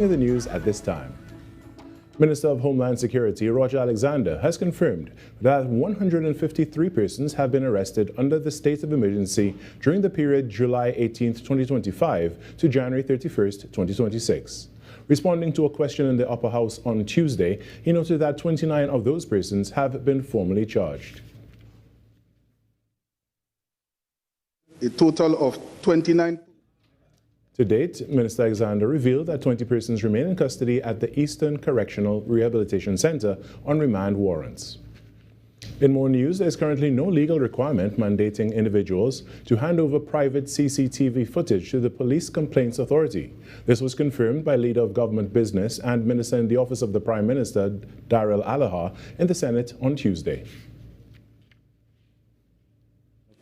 The news at this time. Minister of Homeland Security Roger Alexander has confirmed that 153 persons have been arrested under the state of emergency during the period July 18, 2025 to January 31, 2026. Responding to a question in the Upper House on Tuesday, he noted that 29 of those persons have been formally charged. A total of 29. To date, Minister Alexander revealed that 20 persons remain in custody at the Eastern Correctional Rehabilitation Center on remand warrants. In more news, there is currently no legal requirement mandating individuals to hand over private CCTV footage to the Police Complaints Authority. This was confirmed by Leader of Government Business and Minister in the Office of the Prime Minister, Daryl Alaha, in the Senate on Tuesday.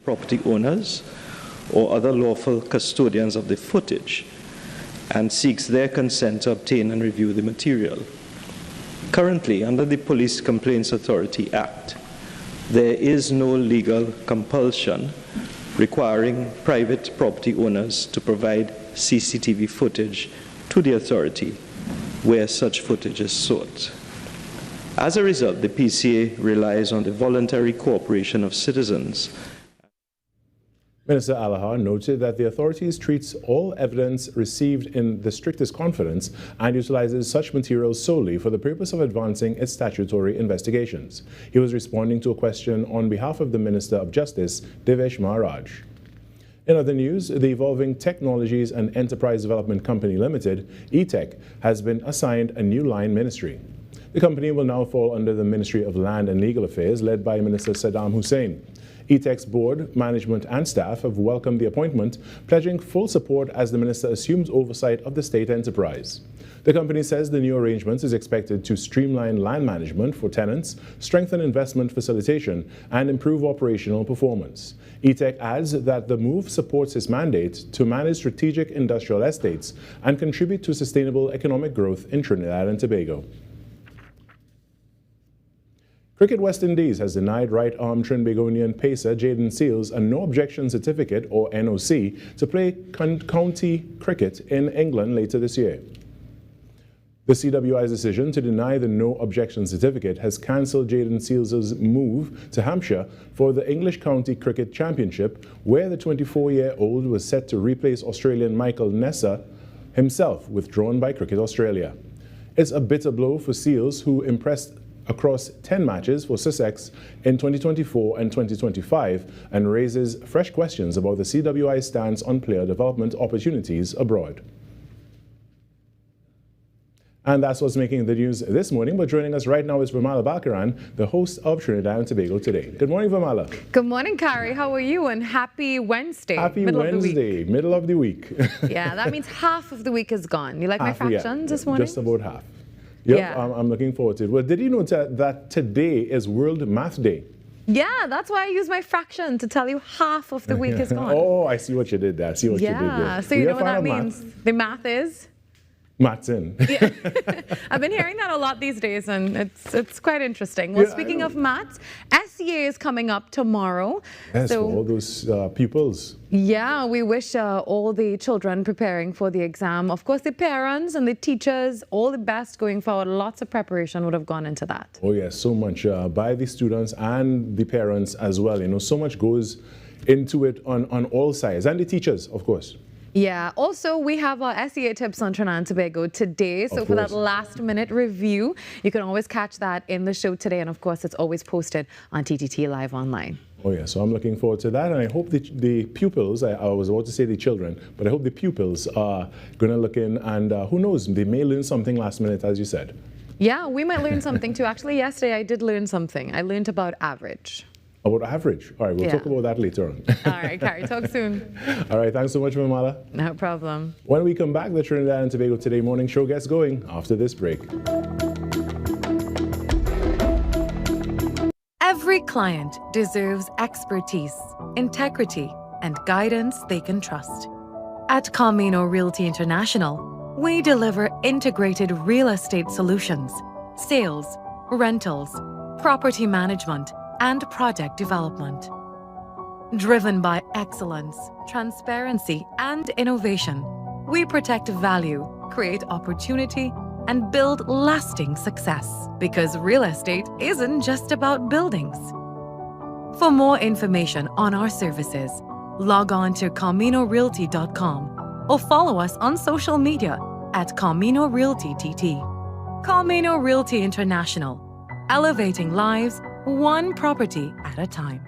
Property owners or other lawful custodians of the footage and seeks their consent to obtain and review the material. Currently, under the Police Complaints Authority Act, there is no legal compulsion requiring private property owners to provide CCTV footage to the authority where such footage is sought. As a result, the PCA relies on the voluntary cooperation of citizens. Minister Alaha noted that the authorities treats all evidence received in the strictest confidence and utilizes such materials solely for the purpose of advancing its statutory investigations. He was responding to a question on behalf of the Minister of Justice, Devesh Maharaj. In other news, the Evolving Technologies and Enterprise Development Company Limited, ETEC, has been assigned a new line ministry. The company will now fall under the Ministry of Land and Legal Affairs, led by Minister Saddam Hussein. ETEC's board, management and staff have welcomed the appointment, pledging full support as the minister assumes oversight of the state enterprise. The company says the new arrangement is expected to streamline land management for tenants, strengthen investment facilitation, and improve operational performance. ETEC adds that the move supports its mandate to manage strategic industrial estates and contribute to sustainable economic growth in Trinidad and Tobago. Cricket West Indies has denied right-arm Trinbagonian pacer Jayden Seales a no-objection certificate, or NOC, to play county cricket in England later this year. The CWI's decision to deny the no-objection certificate has cancelled Jayden Seales' move to Hampshire for the English County Cricket Championship, where the 24-year-old was set to replace Australian Michael Nessa, himself withdrawn by Cricket Australia. It's a bitter blow for Seales, who impressed across 10 matches for Sussex in 2024 and 2025 and raises fresh questions about the CWI's stance on player development opportunities abroad. And that's what's making the news this morning. But joining us right now is Virmala Balkaran, the host of Trinidad and Tobago Today. Good morning, Virmala. Good morning, Carrie. How are you? And happy Wednesday. Happy Wednesday, middle of the week. Yeah, that means half of the week is gone. You like my fractions this morning? Just about half. Yep, yeah. I'm looking forward to it. Well, did you know that today is World Math Day? Yeah, that's why I use my fraction to tell you half of the week is gone. Oh, I see what you did there. I see what you did there. Yeah, so you know what that means? The math is? Math's in. Yeah. I've been hearing that a lot these days, and it's quite interesting. Well, yeah, speaking of maths, SEA is coming up tomorrow. Yes, so, for all those pupils. Yeah, we wish all the children preparing for the exam, of course the parents and the teachers, all the best going forward. Lots of preparation would have gone into that. Oh yes, so much by the students and the parents as well. You know, so much goes into it on all sides, and the teachers, of course. Yeah, also we have our SEA tips on Trinidad and Tobago today. So for that last minute review, you can always catch that in the show today. And of course, it's always posted on TTT Live Online. Oh yeah, so I'm looking forward to that. And I hope the pupils, I was about to say the children, but I hope the pupils are going to look in and who knows, they may learn something last minute, as you said. Yeah, we might learn something too. Actually, yesterday I did learn something. I learned about average. About average. All right, we'll talk about that later on. All right, Carrie, talk soon. All right, thanks so much, Virmala. No problem. When we come back, the Trinidad and Tobago Today morning show gets going after this break. Every client deserves expertise, integrity, and guidance they can trust. At Camino Realty International, we deliver integrated real estate solutions, sales, rentals, property management, and project development. Driven by excellence, transparency, and innovation, we protect value, create opportunity, and build lasting success. Because real estate isn't just about buildings. For more information on our services, log on to CaminoRealty.com or follow us on social media at Camino Realty TT. Camino Realty International, elevating lives one property at a time.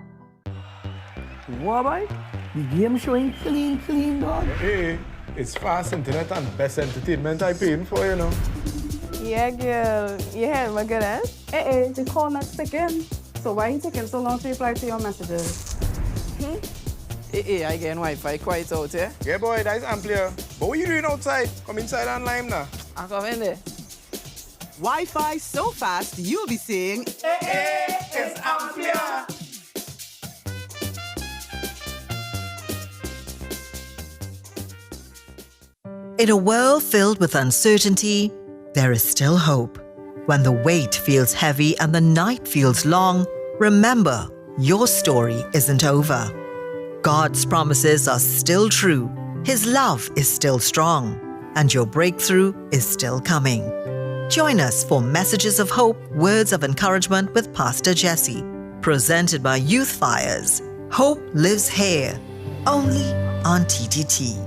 What, boy? The game showing clean, dog. Hey, it's fast internet and best entertainment I paying for, you know. Yeah, girl. You heard my good, eh? Hey, the call not taking. So why you taking so long to reply to your messages? Hey, I getting Wi-Fi quite out here. Yeah, boy, that's amplier. But what you doing outside? Come inside and lime now. I come in there. Wi-Fi so fast, you'll be saying, Hey, it's amplier. in a world filled with uncertainty, there is still hope. When the weight feels heavy and the night feels long, remember, your story isn't over. God's promises are still true, His love is still strong, and your breakthrough is still coming. Join us for Messages of Hope, Words of Encouragement with Pastor Jesse, presented by Youth Fires. Hope lives here, only on TTT.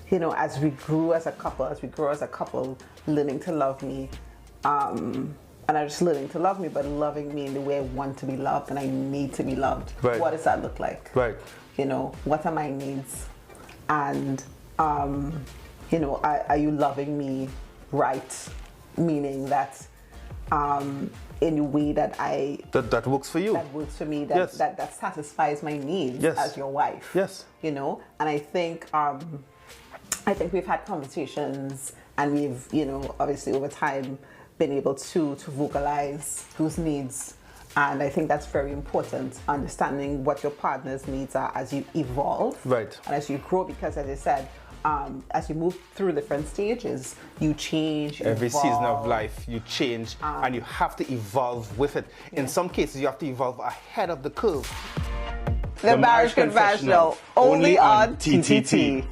You know, as we grew as a couple, learning to love me, and not just learning to love me, but loving me in the way I want to be loved and I need to be loved. Right. What does that look like? Right. You know, what are my needs? And, you know, are you loving me right? Meaning that in a way that That works for you. that works for me, that, Yes. that satisfies my needs Yes. as your wife. Yes. You know, and I think we've had conversations, and we've, you know, obviously over time been able to vocalize those needs. And I think that's very important, understanding what your partner's needs are as you evolve. Right. And as you grow, because as I said, as you move through different stages, you change, you Every season of evolve. life, you change and you have to evolve with it. In some cases, you have to evolve ahead of the curve. The Marriage Confessional, only on TTT.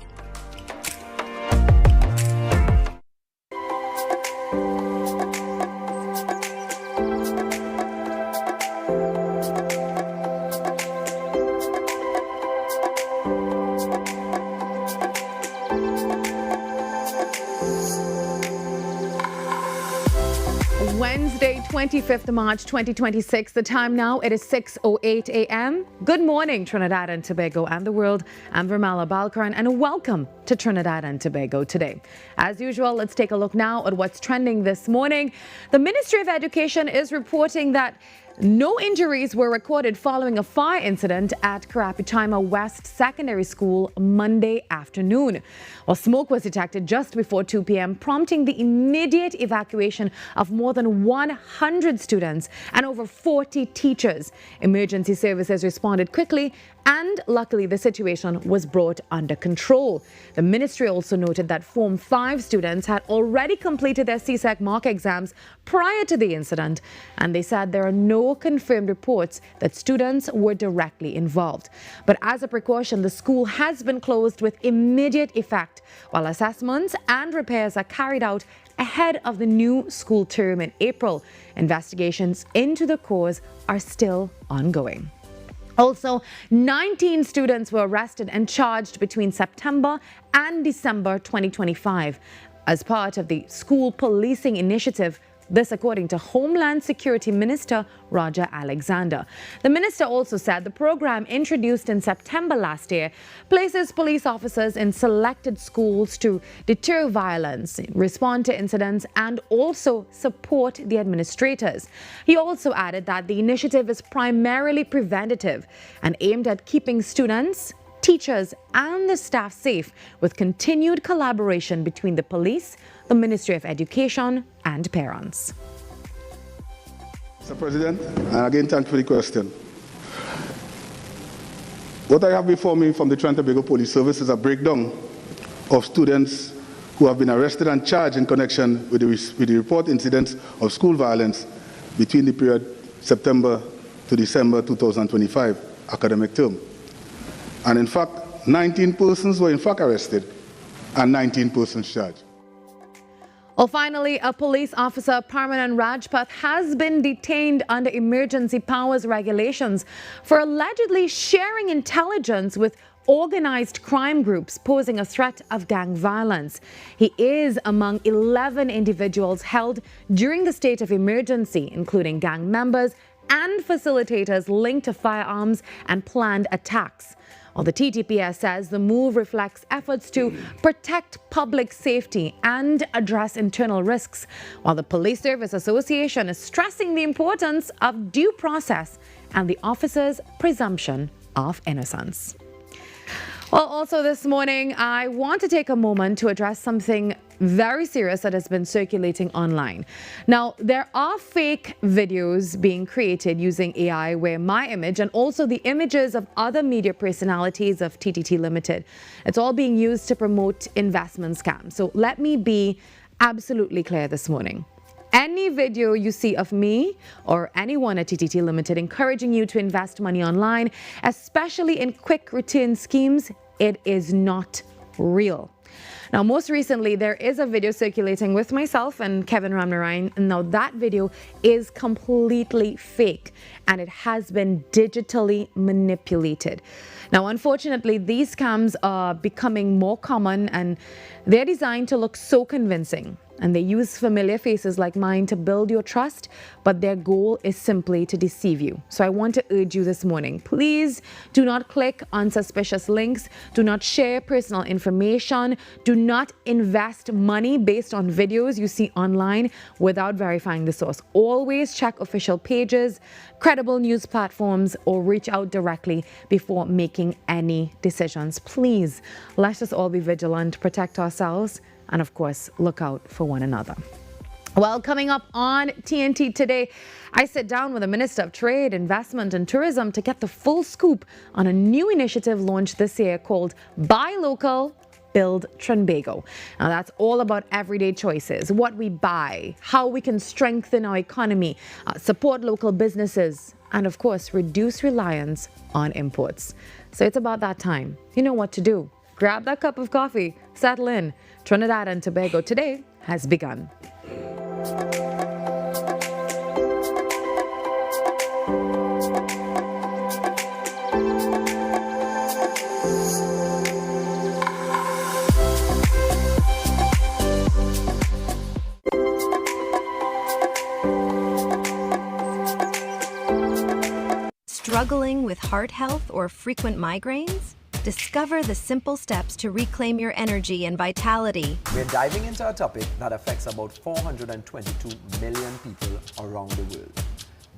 Wednesday, 25th March 2026. The time now, it is 6:08 a.m. Good morning, Trinidad and Tobago and the world. I'm Virmala Balkaran, and welcome to Trinidad and Tobago Today. As usual, let's take a look now at what's trending this morning. The Ministry of Education is reporting that no injuries were recorded following a fire incident at Karapichaima West Secondary School Monday afternoon. Well, smoke was detected just before 2 p.m., prompting the immediate evacuation of more than 100 students and over 40 teachers. Emergency services responded quickly, and luckily the situation was brought under control. The ministry also noted that Form 5 students had already completed their CSEC mock exams prior to the incident, and they said there are no confirmed reports that students were directly involved. But as a precaution, the school has been closed with immediate effect, while assessments and repairs are carried out ahead of the new school term in April. Investigations into the cause are still ongoing. Also, 19 students were arrested and charged between September and December 2025 as part of the school policing initiative. This according to Homeland Security Minister Roger Alexander. The minister also said the program, introduced in September last year, places police officers in selected schools to deter violence, respond to incidents, and also support the administrators. He also added that the initiative is primarily preventative and aimed at keeping students, teachers, and the staff safe, with continued collaboration between the police, the Ministry of Education, and parents. Mr. President, and again, thanks for the question. What I have before me from the Trinidad and Tobago Police Service is a breakdown of students who have been arrested and charged in connection with the report incidents of school violence between the period September to December 2025 academic term. And in fact, 19 persons were in fact arrested and 19 persons charged. Well, finally, a police officer, Parmanan Rajpath, has been detained under emergency powers regulations for allegedly sharing intelligence with organized crime groups posing a threat of gang violence. He is among 11 individuals held during the state of emergency, including gang members and facilitators linked to firearms and planned attacks. Well, the TTPS says the move reflects efforts to protect public safety and address internal risks, while the Police Service Association is stressing the importance of due process and the officer's presumption of innocence. Well, also this morning, I want to take a moment to address something very serious that has been circulating online. Now, there are fake videos being created using AI where my image and also the images of other media personalities of TTT Limited, it's all being used to promote investment scams. So let me be absolutely clear this morning. Any video you see of me or anyone at TTT Limited encouraging you to invest money online, especially in quick return schemes, it is not real. Now, most recently, there is a video circulating with myself and Kevin Ramnarayan. Now, that video is completely fake and it has been digitally manipulated. Now, unfortunately, these scams are becoming more common and they're designed to look so convincing. And they use familiar faces like mine to build your trust, but their goal is simply to deceive you. So I want to urge you this morning, please do not click on suspicious links, do not share personal information, do not invest money based on videos you see online without verifying the source. Always check official pages, credible news platforms, or reach out directly before making any decisions. Please, let us all be vigilant, protect ourselves, and of course, look out for one another. Well, coming up on TNT today, I sit down with the Minister of Trade, Investment and Tourism to get the full scoop on a new initiative launched this year called Buy Local, Build Trinbago. Now, that's all about everyday choices, what we buy, how we can strengthen our economy, support local businesses, and of course, reduce reliance on imports. So it's about that time. You know what to do. Grab that cup of coffee, settle in. Trinidad and Tobago Today has begun. Struggling with heart health or frequent migraines? Discover the simple steps to reclaim your energy and vitality. We're diving into a topic that affects about 422 million people around the world: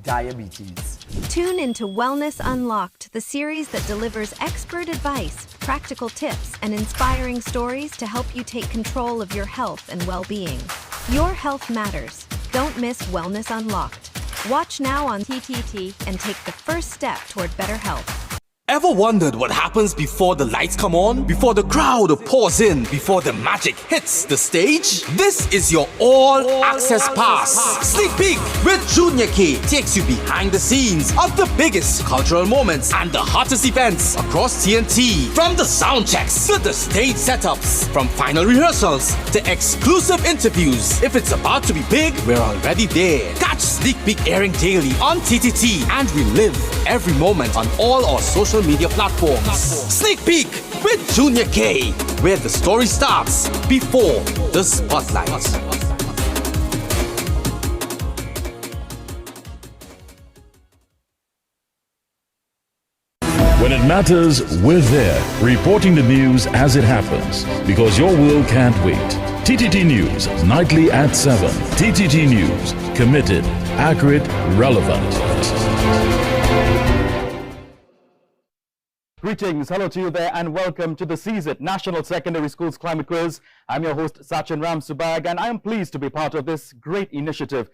diabetes. Tune into Wellness Unlocked, the series that delivers expert advice, practical tips, and inspiring stories to help you take control of your health and well-being. Your health matters. Don't miss Wellness Unlocked. Watch now on TTT and take the first step toward better health. Ever wondered what happens before the lights come on? Before the crowd pours in? Before the magic hits the stage? This is your all-access pass. Sneak Peek with Junior K takes you behind the scenes of the biggest cultural moments and the hottest events across TNT. From the sound checks to the stage setups, from final rehearsals to exclusive interviews. If it's about to be big, we're already there. Catch Sneak Peek airing daily on TTT and relive every moment on all our social media platforms. Sneak Peek with Junior K, where the story starts before the spotlight. When it matters, we're there, reporting the news as it happens, because your world can't wait. TTT News, nightly at 7. TTT News, committed, accurate, relevant. Greetings, hello to you there, and welcome to the CSIT National Secondary Schools Climate Quiz. I'm your host, Sachin Ram Subag, and I am pleased to be part of this great initiative.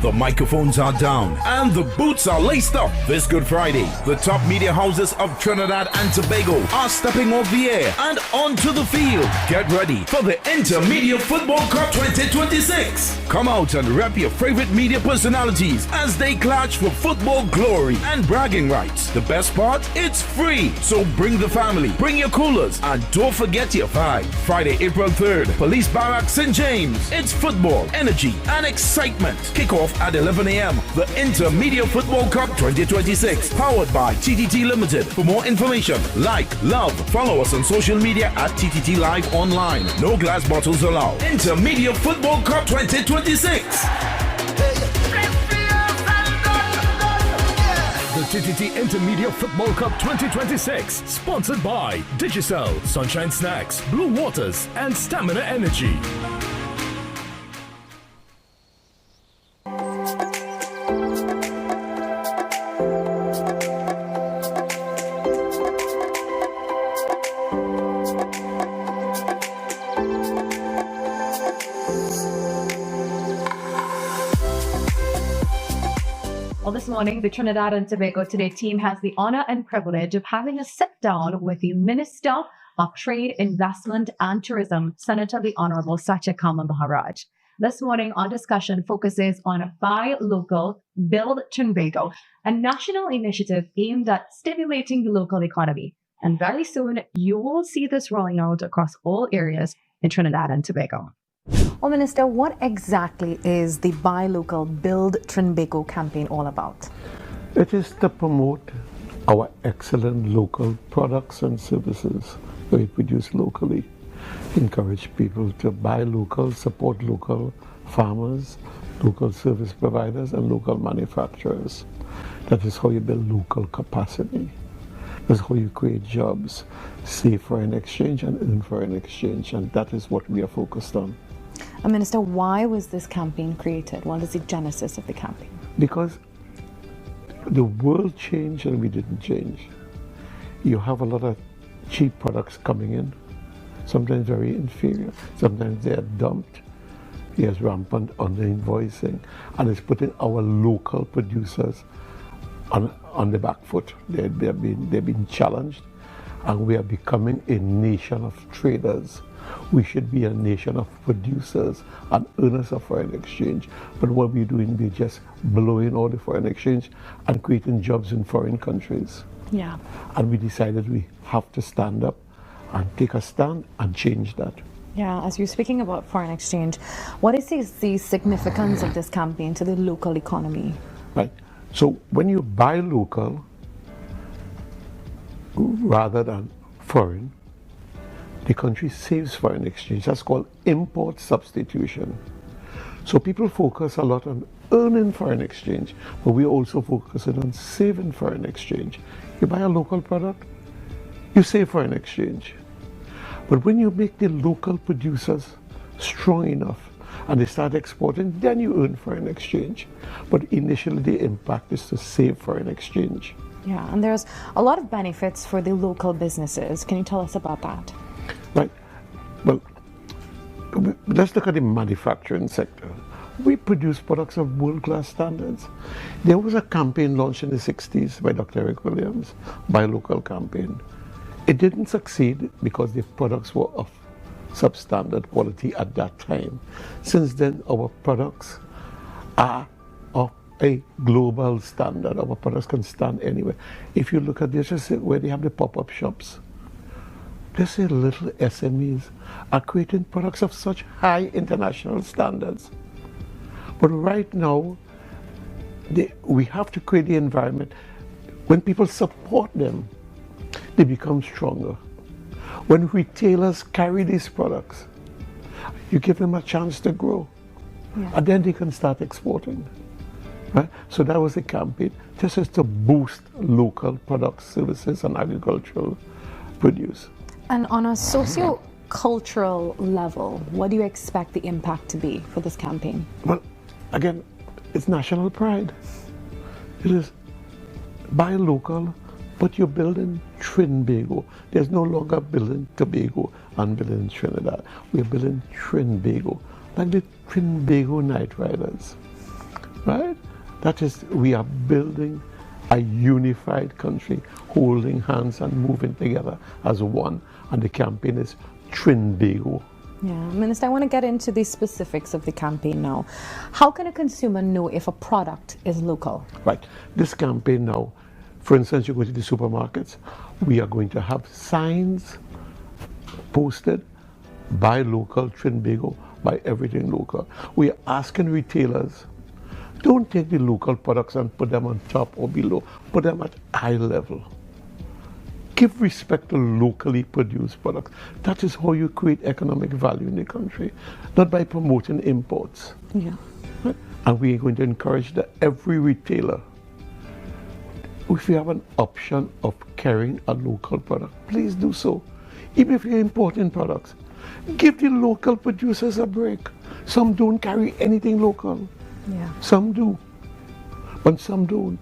The microphones are down and the boots are laced up. This Good Friday, the top media houses of Trinidad and Tobago are stepping off the air and onto the field. Get ready for the Intermedia Football Cup 2026. Come out and rep your favorite media personalities as they clash for football glory and bragging rights. The best part? It's free. So bring the family, bring your coolers, and don't forget your vibe. Friday, April 3rd, Police Barracks, St. James. It's football, energy, and excitement. Kickoff at 11 a.m. The Intermedia Football Cup 2026, powered by TTT Limited. For more information, like, love, follow us on social media at TTT Live Online. No glass bottles allowed. Intermedia Football Cup 2026. The TTT Intermedia Football Cup 2026, sponsored by Digicel, Sunshine Snacks, Blue Waters, and Stamina Energy. Well, this morning, the Trinidad and Tobago Today team has the honor and privilege of having a sit-down with the Minister of Trade, Investment and Tourism, Senator the Honorable Satya Kamal Maharaj. This morning, our discussion focuses on Buy Local, Build Trinbago, a national initiative aimed at stimulating the local economy. And very soon, you will see this rolling out across all areas in Trinidad and Tobago. Well, Minister, what exactly is the Buy Local, Build Trinbago campaign all about? It is to promote our excellent local products and services that we produce locally. Encourage people to buy local, support local farmers, local service providers, and local manufacturers. That is how you build local capacity. That's how you create jobs, save foreign exchange, and earn foreign exchange. And that is what we are focused on. Minister, why was this campaign created? What is the genesis of the campaign? Because the world changed and we didn't change. You have a lot of cheap products coming in, sometimes very inferior, sometimes they are dumped. There's rampant under-invoicing, and it's putting our local producers on the back foot. They've been challenged, and we are becoming a nation of traders. We should be a nation of producers and earners of foreign exchange. But what we're doing, we're just blowing all the foreign exchange and creating jobs in foreign countries. Yeah. And we decided we have to stand up and take a stand and change that. Yeah, as you're speaking about foreign exchange, what is the significance of this campaign to the local economy? Right. So when you buy local rather than foreign, the country saves foreign exchange. That's called import substitution. So people focus a lot on earning foreign exchange, but we're also focusing on saving foreign exchange. You buy a local product, you save foreign exchange. But when you make the local producers strong enough and they start exporting, then you earn foreign exchange. But initially the impact is to save foreign exchange. Yeah, and there's a lot of benefits for the local businesses. Can you tell us about that? Right. Well, let's look at the manufacturing sector. We produce products of world-class standards. There was a campaign launched in the 60s by Dr. Eric Williams, Buy Local campaign. It didn't succeed because the products were of substandard quality at that time. Since then, our products are of a global standard. Our products can stand anywhere. If you look at this, just where they have the pop-up shops, just little SMEs are creating products of such high international standards. But right now, we have to create the environment. When people support them, they become stronger. When retailers carry these products, you give them a chance to grow. Yeah. And then they can start exporting. Right? So that was the campaign. This is to boost local products, services, and agricultural produce. And on a socio-cultural level, what do you expect the impact to be for this campaign? Well, again, it's national pride. It is buy local, but you're building Trinbago. There's no longer building Tobago and building Trinidad. We're building Trinbago, like the Trinbago Night Riders. right? That is, we are building a unified country, holding hands and moving together as one. And the campaign is Trinidad. Yeah, Minister, I want to get into the specifics of the campaign now. How can a consumer know if a product is local? Right. This campaign now, for instance, you go to the supermarkets, we are going to have signs posted, buy local, Trinidad, buy everything local. We are asking retailers, don't take the local products and put them on top or below, put them at eye level. Give respect to locally produced products. That is how you create economic value in the country, not by promoting imports. Yeah. Right? And we are going to encourage that every retailer, if you have an option of carrying a local product, please do so. Even if you're importing products, give the local producers a break. Some don't carry anything local. Yeah. Some do, but some don't.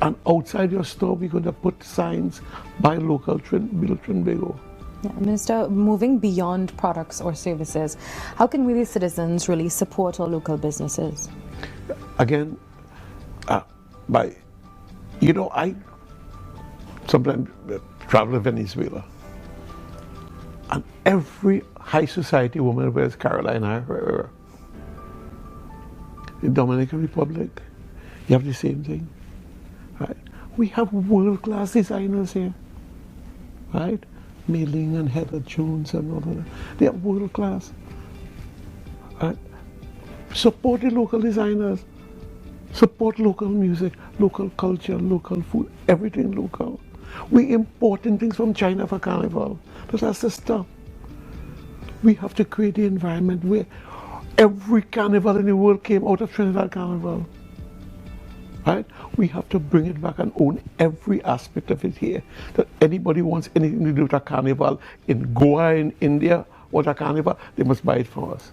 And outside your store, we're going to put signs, buy local, build Trinidad. Yeah, Minister, moving beyond products or services, how can we as citizens really support our local businesses? Again, I sometimes travel to Venezuela, and every high society woman wears Carolina Herrera. In Dominican Republic, you have the same thing. Right? We have world-class designers here, right? Mei Ling and Heather Jones and all of that. They are world-class. Right? Support the local designers. Support local music, local culture, local food, everything local. We importing things from China for Carnival. But that's the stuff. We have to create the environment where every carnival in the world came out of Trinidad Carnival. Right? We have to bring it back and own every aspect of it here. That anybody wants anything to do with a carnival in Goa, in India, or a carnival, they must buy it from us.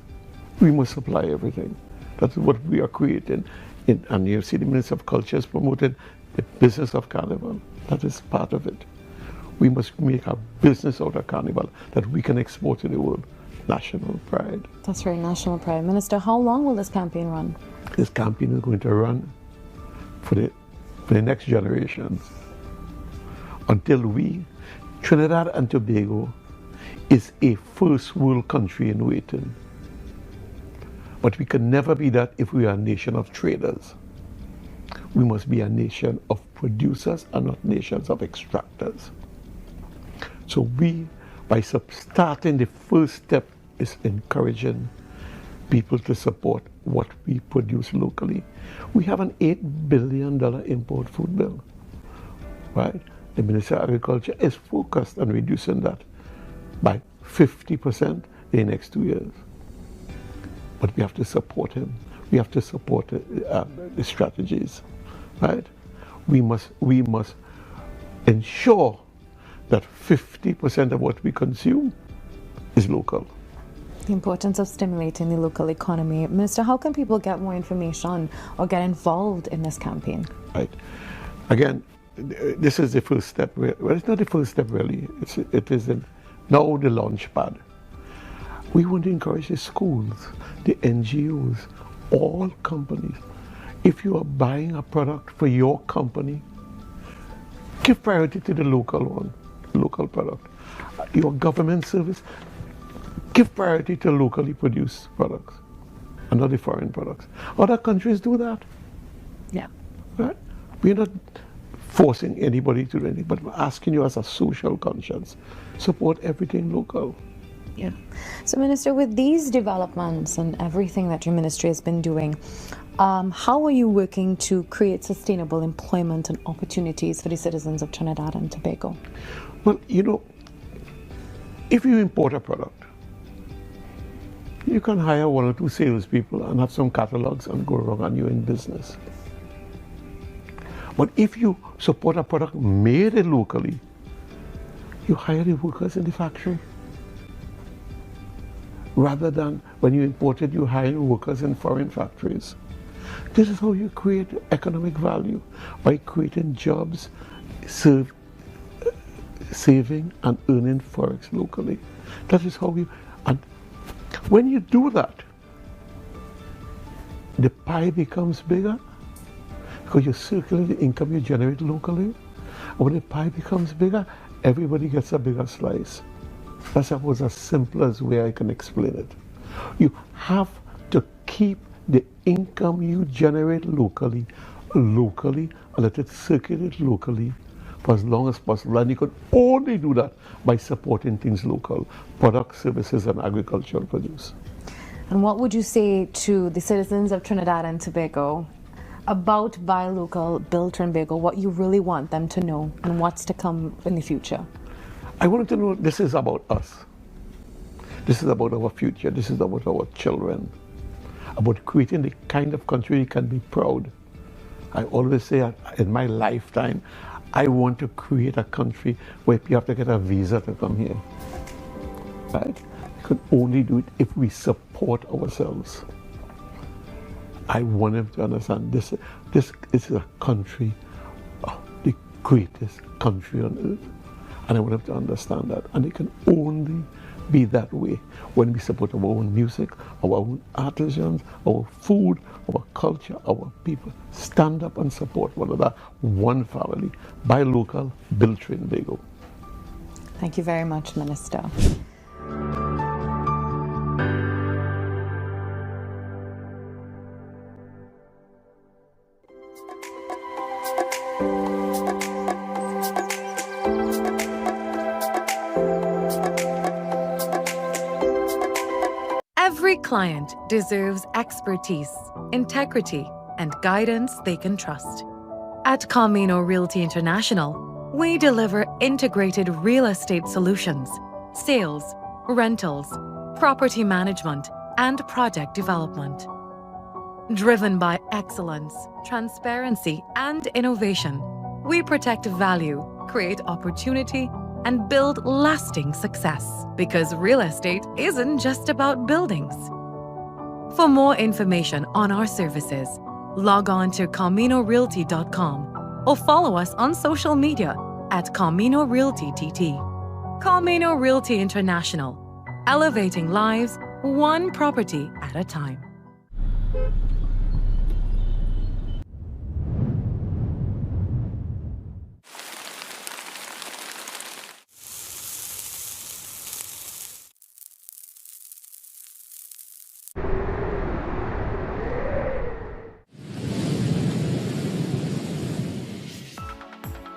We must supply everything. That's what we are creating. And you see the Minister of Culture has promoted the business of carnival. That is part of it. We must make a business out of carnival that we can export to the world. National pride. That's right, national pride. Minister, how long will this campaign run? This campaign is going to run for the next generations until Trinidad and Tobago is a first world country in waiting. But we can never be that if we are a nation of traders. We must be a nation of producers and not nations of extractors. So by starting, the first step is encouraging people to support what we produce locally. We have an $8 billion import food bill, right? The Minister of Agriculture is focused on reducing that by 50% in the next 2 years. But we have to support him. We have to support the strategies, right? We must ensure that 50% of what we consume is local. The importance of stimulating the local economy. Minister, how can people get more information or get involved in this campaign? Right. Again, this is the first step. Well, it's not the first step really. It is now the launch pad. We want to encourage the schools, the NGOs, all companies. If you are buying a product for your company, give priority to the local one, local product. Your government service, give priority to locally produced products and not the foreign products. Other countries do that. Yeah. Right? We're not forcing anybody to do anything, but we're asking you as a social conscience, support everything local. Yeah. So, Minister, with these developments and everything that your ministry has been doing, how are you working to create sustainable employment and opportunities for the citizens of Trinidad and Tobago? Well, if you import a product, you can hire 1 or 2 salespeople and have some catalogs and go around and you're in business. But if you support a product made locally, you hire the workers in the factory. Rather than when you import it, you hire workers in foreign factories. This is how you create economic value, by creating jobs, saving and earning forex locally. That is how and when you do that, the pie becomes bigger because you circulate the income you generate locally. And when the pie becomes bigger, everybody gets a bigger slice. That's about as simple as way I can explain it. You have to keep the income you generate locally, and let it circulate locally for as long as possible. And you can only do that by supporting things local, products, services, and agricultural produce. And what would you say to the citizens of Trinidad and Tobago about Buy Local, Build Trinbago, what you really want them to know and what's to come in the future? I want them to know this is about us. This is about our future. This is about our children. About creating the kind of country we can be proud. I always say in my lifetime, I want to create a country where you have to get a visa to come here. Right? We can only do it if we support ourselves. I want them to understand this is a country, the greatest country on earth. And I want them to understand that. And it can only be that way when we support our own music, our own artisans, our food, our culture, our people. Stand up and support one another, one family. Buy local, build Trinbago. Thank you very much, Minister. Every client deserves expertise, integrity, and guidance they can trust. At Camino Realty International, we deliver integrated real estate solutions, sales, rentals, property management, and project development. Driven by excellence, transparency, and innovation, we protect value, create opportunity, and build lasting success. Because real estate isn't just about buildings. For more information on our services, log on to CaminoRealty.com or follow us on social media at Camino Realty TT. Camino Realty International, elevating lives one property at a time.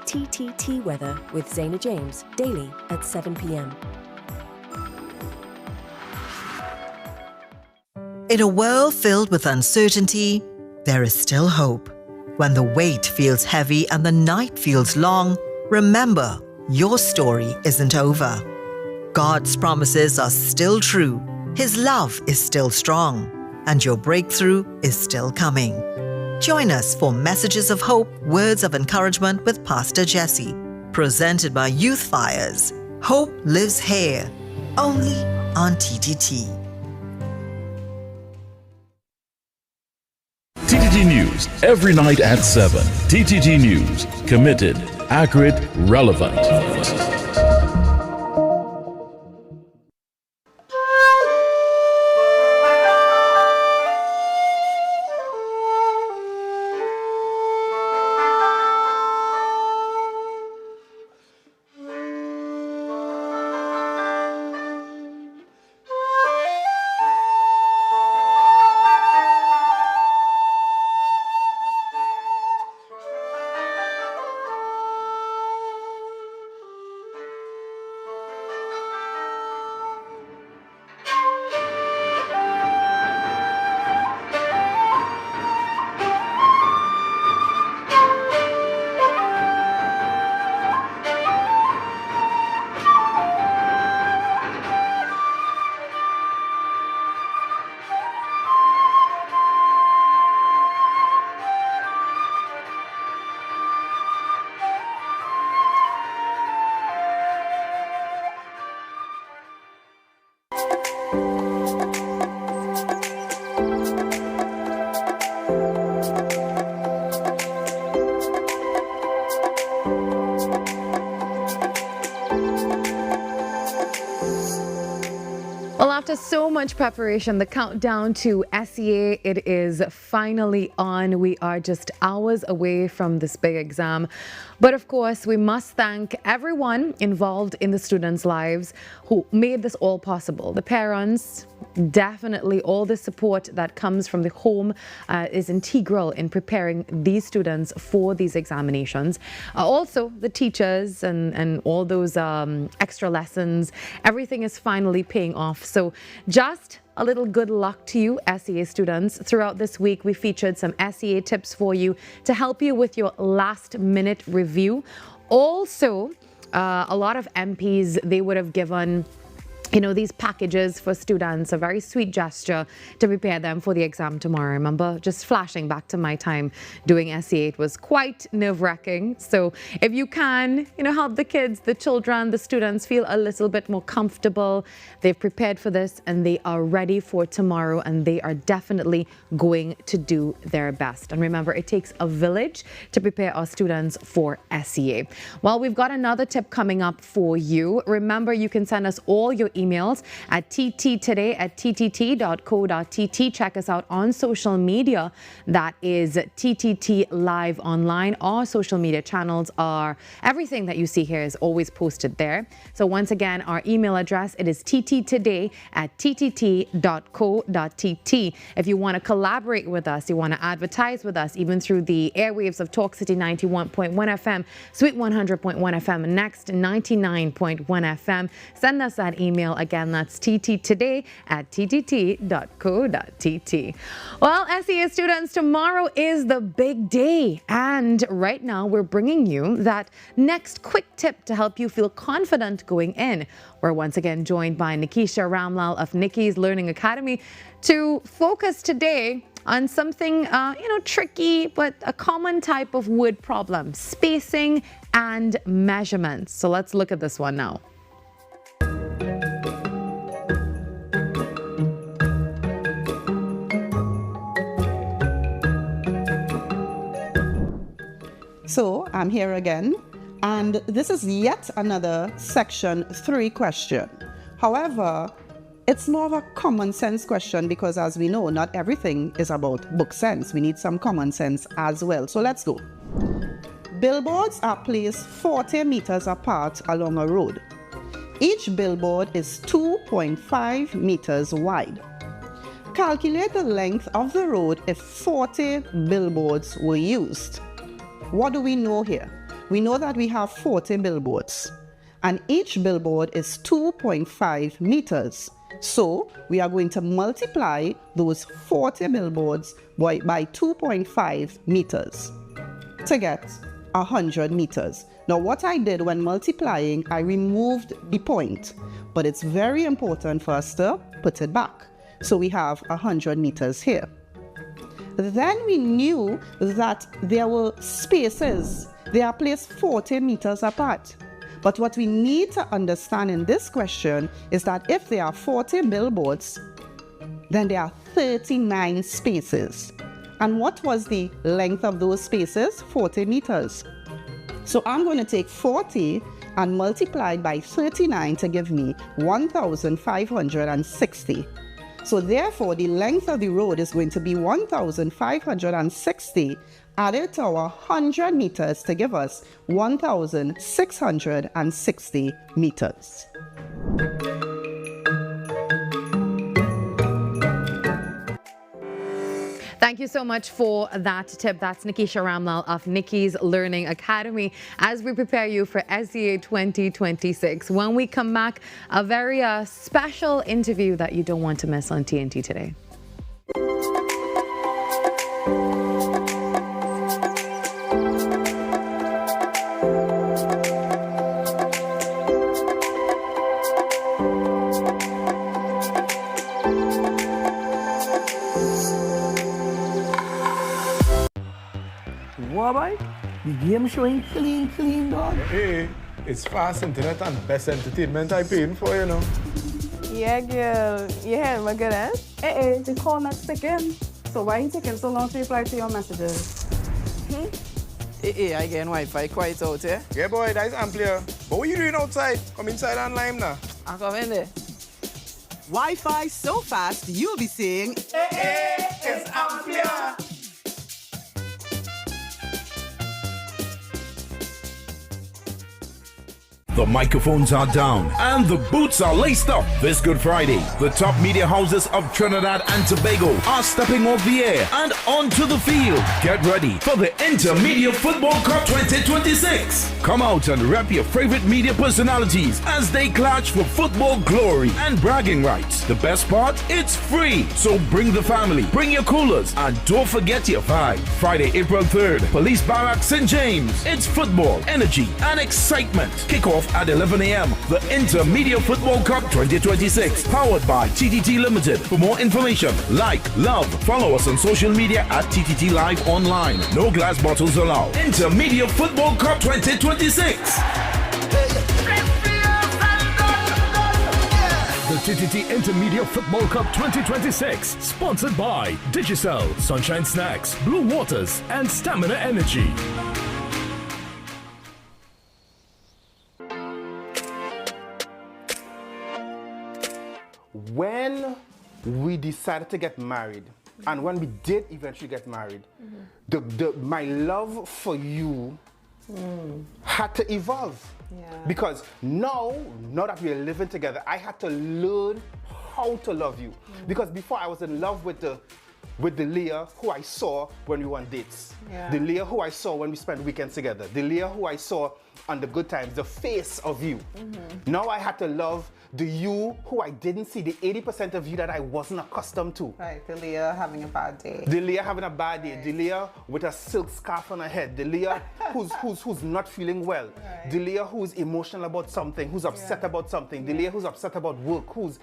TTT weather with Zaina James, daily at 7 p.m. In a world filled with uncertainty, there is still hope. When the weight feels heavy and the night feels long, remember, your story isn't over. God's promises are still true, His love is still strong, and your breakthrough is still coming. Join us for Messages of Hope, Words of Encouragement with Pastor Jesse, presented by Youth Fires. Hope lives here, only on TTT. TTT News, every night at 7. TTT News, committed, accurate, relevant. After so much preparation, the countdown to SEA, it is finally on. We are just hours away from this big exam. But of course, we must thank everyone involved in the students' lives who made this all possible. The parents, definitely all the support that comes from the home is integral in preparing these students for these examinations. Also, the teachers and all those extra lessons, everything is finally paying off. So just a little good luck to you, SEA students. Throughout this week, we featured some SEA tips for you to help you with your last-minute review. Also, a lot of MPs, they would have given these packages for students, a very sweet gesture to prepare them for the exam tomorrow. I remember just flashing back to my time doing SEA. It was quite nerve-wracking. So if you can, help the kids, the children, the students feel a little bit more comfortable. They've prepared for this and they are ready for tomorrow, and they are definitely going to do their best. And remember, it takes a village to prepare our students for SEA. Well, we've got another tip coming up for you. Remember, you can send us all your emails at tttoday@ttt.co.tt. Check us out on social media. That is TTT Live Online. Our social media channels are everything that you see here is always posted there. So once again, our email address, it is tttoday@ttt.co.tt. If you want to collaborate with us, you want to advertise with us, even through the airwaves of Talk City 91.1 FM, Sweet 100.1 FM, Next 99.1 FM, send us that email. Again, that's tttoday@ttt.co.tt. Well, SEA students, tomorrow is the big day. And right now, we're bringing you that next quick tip to help you feel confident going in. We're once again joined by Nikisha Ramlal of Nikki's Learning Academy to focus today on something, tricky, but a common type of wood problem: spacing and measurements. So let's look at this one now. So I'm here again, and this is yet another section 3 question. However, it's more of a common sense question because, as we know, not everything is about book sense. We need some common sense as well. So let's go. Billboards are placed 40 meters apart along a road. Each billboard is 2.5 meters wide. Calculate the length of the road if 40 billboards were used. What do we know here? We know that we have 40 billboards, and each billboard is 2.5 meters. So we are going to multiply those 40 billboards by 2.5 meters to get 100 meters. Now, what I did when multiplying, I removed the point, but it's very important for us to put it back. So we have 100 meters here. Then we knew that there were spaces. They are placed 40 meters apart. But what we need to understand in this question is that if there are 40 billboards, then there are 39 spaces. And what was the length of those spaces? 40 meters. So I'm going to take 40 and multiply by 39 to give me 1,560. So therefore, the length of the road is going to be 1,560 added to our 100 meters to give us 1,660 meters. Thank you so much for that tip. That's Nikisha Ramlal of Nikki's Learning Academy as we prepare you for SEA 2026. When we come back, a very special interview that you don't want to miss on TNT Today. What, boy? The game showing clean, dog. Hey, it's fast internet and best entertainment I paying for, you know. Yeah, girl. You heard my good, eh? The call not sticking. So why you taking so long to reply to your messages? Hey, I get Wi-Fi quite out here. Yeah, boy, that's amplier. But what you doing outside? Come inside and lime now. I come in there. Wi-Fi so fast you'll be saying, It's Amplia. The microphones are down and the boots are laced up. This Good Friday, the top media houses of Trinidad and Tobago are stepping off the air and onto the field. Get ready for the Intermedia Football Cup 2026. Come out and rep your favorite media personalities as they clash for football glory and bragging rights. The best part? It's free. So bring the family, bring your coolers, and don't forget your vibe. Friday, April 3rd, Police Barracks, St. James. It's football, energy, and excitement. Kickoff at 11 a.m. The Intermedia Football Cup 2026, powered by TTT Limited. For more information, like, love, follow us on social media at TTT Live Online. No glass bottles allowed. Intermedia Football Cup 2026. The TTT Intermedia Football Cup 2026, sponsored by Digicel, Sunshine Snacks, Blue Waters, and Stamina Energy. When we decided to get married, and when we did eventually get married, my love for you had to evolve. Because now that we're living together, I had to learn how to love you. Because before I was in love with the Leah who I saw when we went on dates. The Leah who I saw when we spent weekends together. The Leah who I saw on the good times, the face of you. Now I had to love the you who I didn't see, the 80% of you that I wasn't accustomed to. Right, the Leah having a bad day. The Leah having a bad day. Right. The Leah with a silk scarf on her head. The Leah who's not feeling well. Right. The Leah who's emotional about something, who's upset about something. The Leah who's upset about work, who's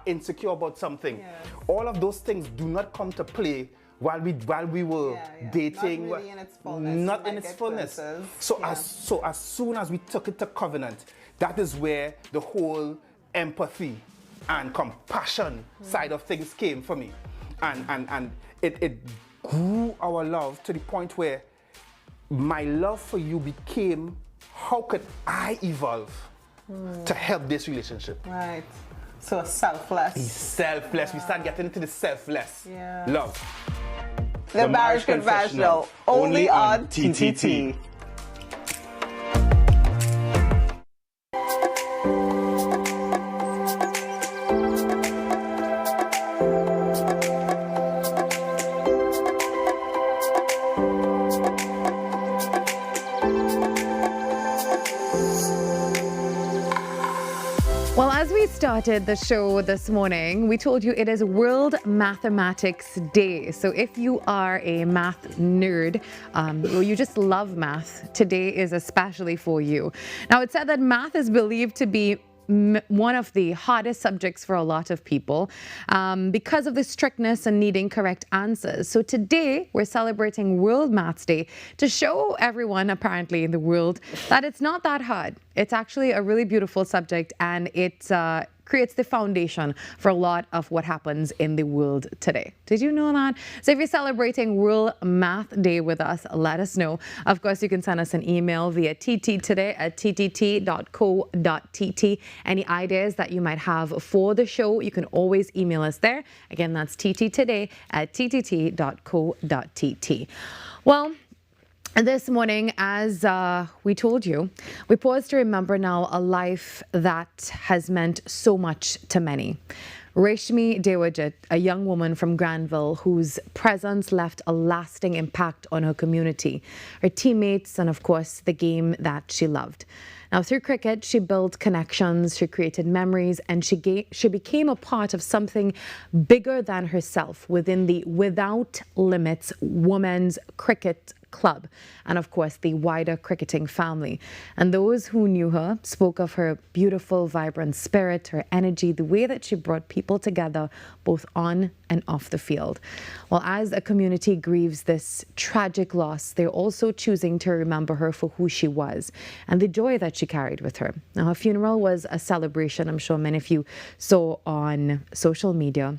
insecure about something. All of those things do not come to play while we were dating. Not really in its fullness. Not in its fullness. So as soon as we took it to covenant, that is where the whole empathy and compassion side of things came for me. And it grew our love to the point where my love for you became, how could I evolve to help this relationship? Right. So selfless. Selfless. We start getting into the selfless love. The Marriage Confessional, only on TTT. Well, as we started the show this morning, we told you it is World Mathematics Day. So if you are a math nerd or you just love math, today is especially for you. Now, it's said that math is believed to be one of the hardest subjects for a lot of people because of the strictness and needing correct answers. So today we're celebrating World Maths Day to show everyone apparently in the world that it's not that hard. It's actually a really beautiful subject, and it creates the foundation for a lot of what happens in the world today. Did you know that? So if you're celebrating World Math Day with us, let us know. Of course, you can send us an email via ttt@ttt.co.tt. Any ideas that you might have for the show, you can always email us there. Again, that's ttt@ttt.co.tt. Well, this morning, as we told you, we pause to remember now a life that has meant so much to many. Reshmi Dewajit, a young woman from Granville whose presence left a lasting impact on her community, her teammates, and of course, the game that she loved. Now, through cricket, she built connections, she created memories, and she became a part of something bigger than herself within the Without Limits Women's Cricket Club, and of course the wider cricketing family. And those who knew her spoke of her beautiful, vibrant spirit, her energy, the way that she brought people together both on and off the field. Well, as a community grieves this tragic loss, they're also choosing to remember her for who she was and the joy that she carried with her. Now, her funeral was a celebration. I'm sure many of you saw on social media.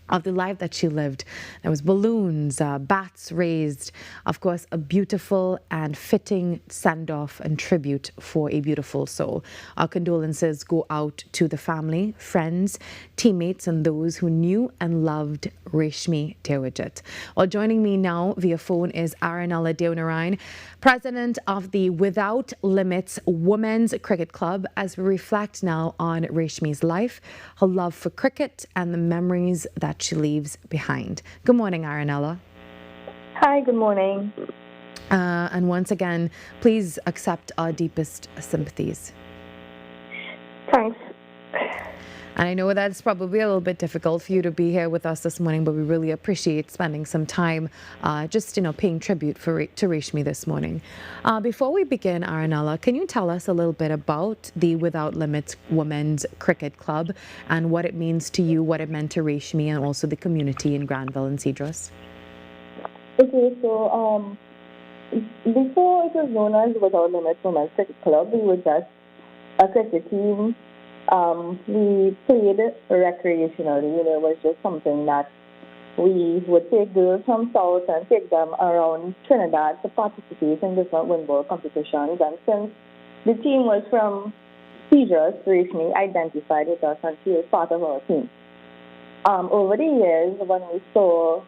of the life that she lived. There was balloons, bats raised, of course, a beautiful and fitting send-off and tribute for a beautiful soul. Our condolences go out to the family, friends, teammates, and those who knew and loved Reshmi Dewajit. Well, joining me now via phone is Aranella Deonarine, president of the Without Limits Women's Cricket Club, as we reflect now on Reshmi's life, her love for cricket, and the memories that she leaves behind. Good morning, Aranella. Hi, good morning. And once again, please accept our deepest sympathies. Thanks. And I know that's probably a little bit difficult for you to be here with us this morning, but we really appreciate spending some time just, paying tribute to Reshmi this morning. Before we begin, Aranella, can you tell us a little bit about the Without Limits Women's Cricket Club and what it means to you, what it meant to Reshmi, and also the community in Granville and Cedros? Okay, so before it was known as Without Limits Women's Cricket Club, we were just a cricket team. We played recreationally. It was just something that we would take girls from South and take them around Trinidad to participate in different windball competitions. And since the team was from Cedros, Reshmi identified with us and she was part of our team. Over the years, when we saw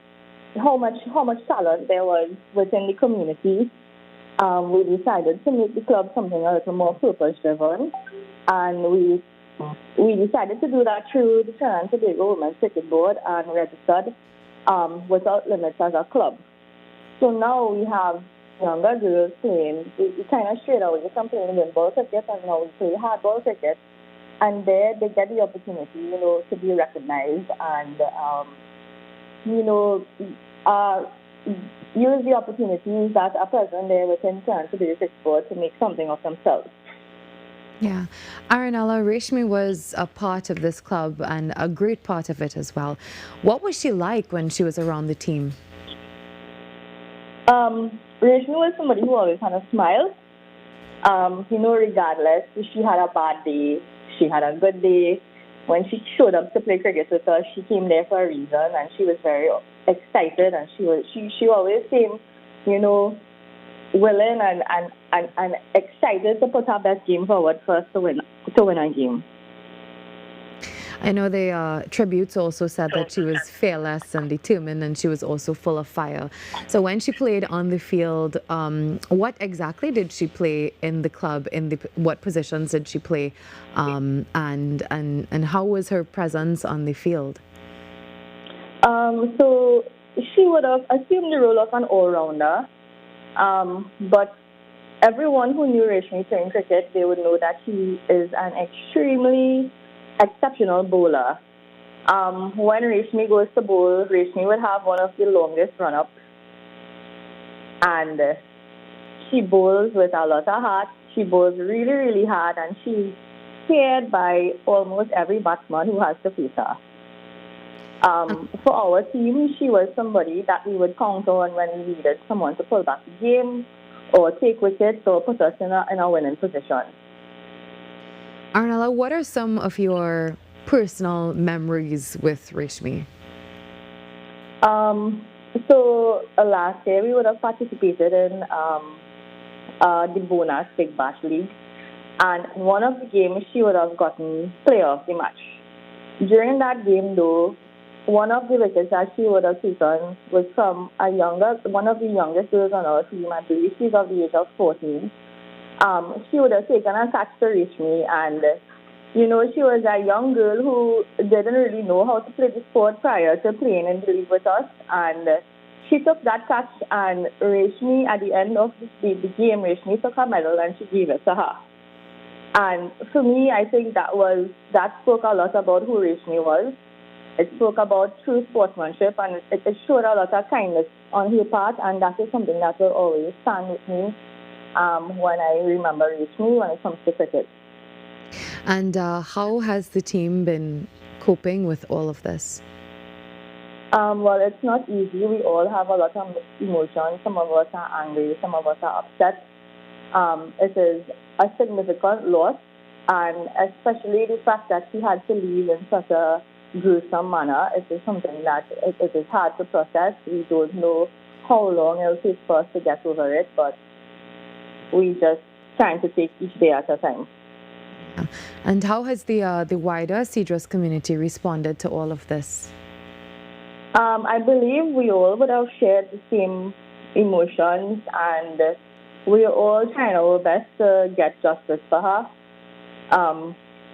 how much talent there was within the community, we decided to make the club something a little more purpose-driven, and we decided to do that through the Trinidad and Tobago Women's Cricket Board and registered Without Limits as a club. So now we have younger girls playing. We kind of strayed away from playing windball cricket, and now we play hardball cricket. And there they get the opportunity, to be recognized and, use the opportunities that are present there within Trinidad and Tobago Cricket Board to make something of themselves. Yeah. Aranella, Reshmi was a part of this club and a great part of it as well. What was she like when she was around the team? Reshmi was somebody who always had a smile. Regardless, if she had a bad day, she had a good day. When she showed up to play cricket with us, she came there for a reason, and she was very excited, and she always came, willing and excited to put her best game forward for us to win a game. I know the tributes also said that she was fearless and determined, and she was also full of fire. So when she played on the field, what exactly did she play in the club? What positions did she play? And how was her presence on the field? So she would have assumed the role of an all-rounder. But everyone who knew Reshmi playing cricket, they would know that she is an extremely exceptional bowler. When Reshmi goes to bowl, Reshmi would have one of the longest run-ups. And she bowls with a lot of heart. She bowls really, really hard, and she's feared by almost every batsman who has to face her. For our team, she was somebody that we would count on when we needed someone to pull back the game or take wickets or put us in a winning position. Aranella, what are some of your personal memories with Reshmi? So last year we would have participated in the Bonus Big Bash League, and in one of the games she would have gotten player of the match. During that game, though, one of the wickets that she would have taken was from one of the youngest girls on our team. I believe she's of the age of 14. She would have taken a catch to Reshmi, and she was a young girl who didn't really know how to play the sport prior to playing in the league with us, and she took that catch, and Reshmi, at the end of the game, Reshmi took her medal and she gave it to her. And for me, I think that spoke a lot about who Reshmi was. It spoke about true sportsmanship, and it showed a lot of kindness on her part, and that is something that will always stand with me when I remember Reshmi when it comes to cricket. And how has the team been coping with all of this? Well, it's not easy. We all have a lot of mixed emotions. Some of us are angry, some of us are upset. It is a significant loss, and especially the fact that she had to leave in such a gruesome manner. It is something that it is hard to process. We don't know how long it will take for us to get over it, but we just trying to take each day at a time. And how has the wider Cedros community responded to all of this? I believe we all would have shared the same emotions, and we are all trying our best to get justice for her.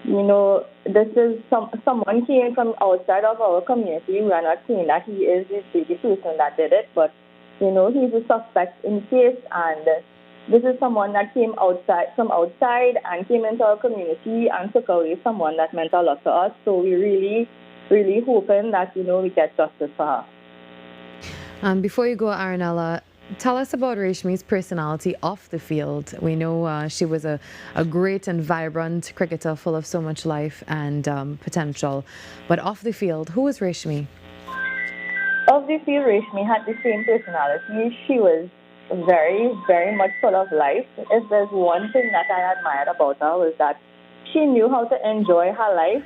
You know, this is someone came from outside of our community. We are not saying that he is the person that did it, but, you know, he's a suspect in the case, and this is someone that came from outside and came into our community and took away someone that meant a lot to us. So we really hoping that, you know, we get justice for her. Before you go, Aranella, tell us about Reshmi's personality off the field. We know she was a great and vibrant cricketer full of so much life and potential. But off the field, who was Reshmi? Off the field, Reshmi had the same personality. She was very, very much full of life. If there's one thing that I admired about her was that she knew how to enjoy her life,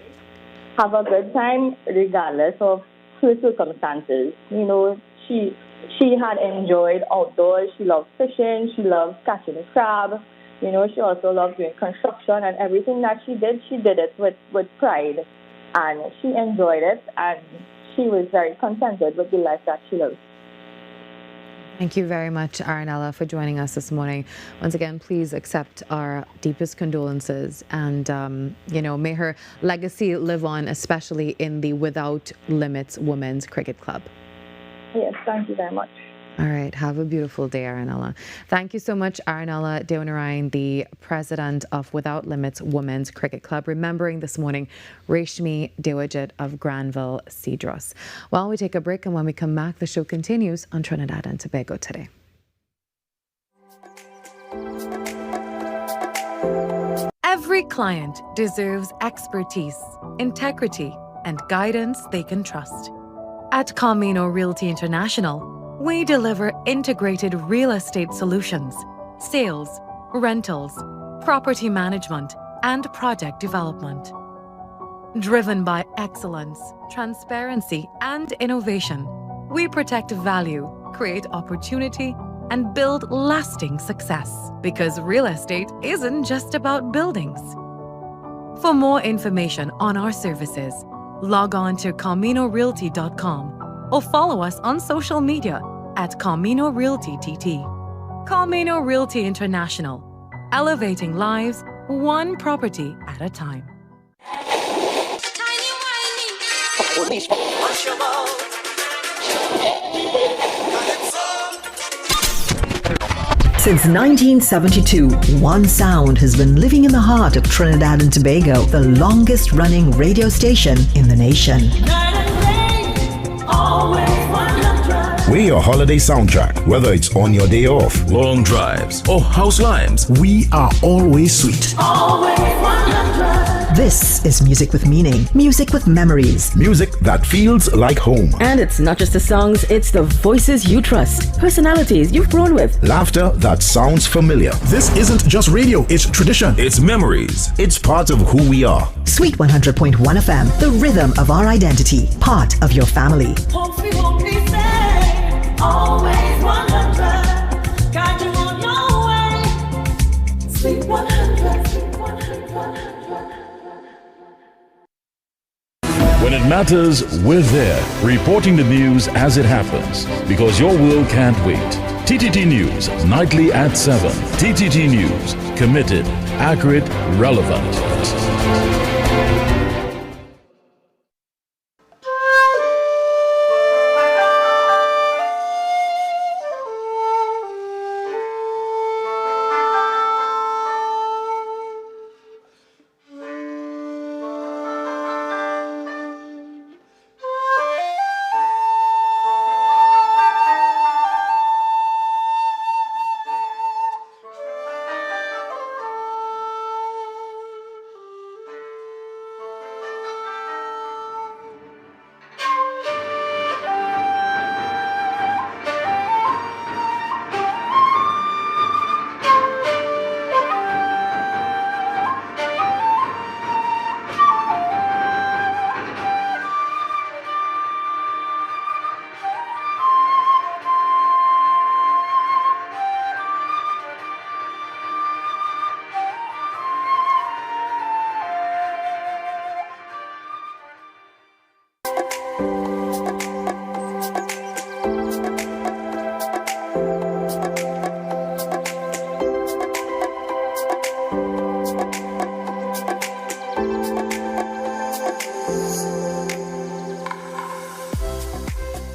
have a good time regardless of her circumstances. You know, she had enjoyed outdoors. She loved fishing. She loved catching a crab. You know, she also loved doing construction, and everything that she did it with pride. And she enjoyed it, and she was very contented with the life that she lived. Thank you very much, Aranella, for joining us this morning. Once again, please accept our deepest condolences, and you know, may her legacy live on, especially in the Without Limits Women's Cricket Club. Yes, thank you very much. All right, have a beautiful day, Aranella. Thank you so much, Aranella Deonarayan, the president of Without Limits Women's Cricket Club, remembering this morning Reshmi Dewajit of Granville Cedros. Well, we take a break, and when we come back, the show continues on Trinidad and Tobago Today. Every client deserves expertise, integrity, and guidance they can trust. At Camino Realty International, we deliver integrated real estate solutions, sales, rentals, property management, and project development. Driven by excellence, transparency, and innovation, we protect value, create opportunity, and build lasting success. Because real estate isn't just about buildings. For more information on our services, log on to CaminoRealty.com or follow us on social media at Camino Realty TT. Camino Realty International, elevating lives one property at a time. Since 1972, one sound has been living in the heart of Trinidad and Tobago, the longest running radio station in the nation. We're your holiday soundtrack, whether it's on your day off, long drives, or house limes. We are always sweet. Always 100. This is music with meaning, music with memories. Music that feels like home. And it's not just the songs, it's the voices you trust, personalities you've grown with. Laughter that sounds familiar. This isn't just radio, it's tradition. It's memories. It's part of who we are. Sweet 100.1 FM, the rhythm of our identity, part of your family. Always 100, guide you on your way. Sweet 100, sweet 100. When it matters, we're there, reporting the news as it happens, because your world can't wait. TTT News, nightly at 7. TTT News, committed, accurate, relevant.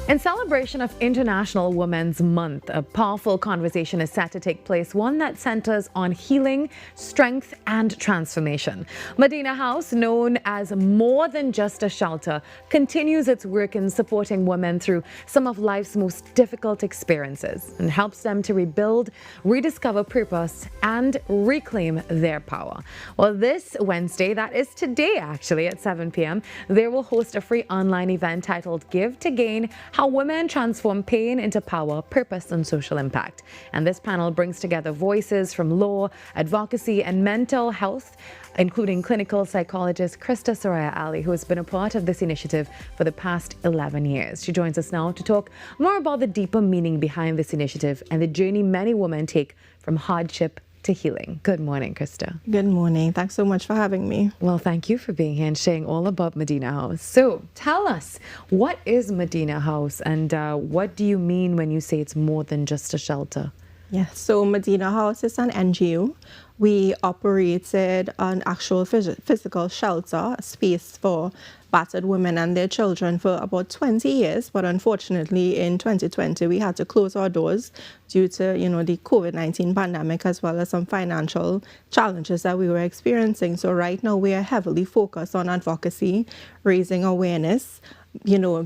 In celebration of International Women's Month, a powerful conversation is set to take place, one that centers on healing, strength, and transformation. Medina House, known as more than just a shelter, continues its work in supporting women through some of life's most difficult experiences and helps them to rebuild, rediscover purpose, and reclaim their power. Well, this Wednesday, that is today actually, at 7 p.m., they will host a free online event titled Give to Gain: How Women Transform Pain into Power, Purpose, and Social Impact. And this panel brings together voices from law, advocacy, and mental health, including clinical psychologist Krista Soraya Ali, who has been a part of this initiative for the past 11 years. She joins us now to talk more about the deeper meaning behind this initiative and the journey many women take from hardship to healing. Good morning, Krista. Good morning. Thanks so much for having me. Well, thank you for being here and sharing all about Medina House. So tell us, what is Medina House, and what do you mean when you say it's more than just a shelter? Yes, so Medina House is an NGO. We operated an actual physical shelter, a space for battered women and their children for about 20 years. But unfortunately, in 2020, we had to close our doors due to, the COVID-19 pandemic, as well as some financial challenges that we were experiencing. So right now, we are heavily focused on advocacy, raising awareness,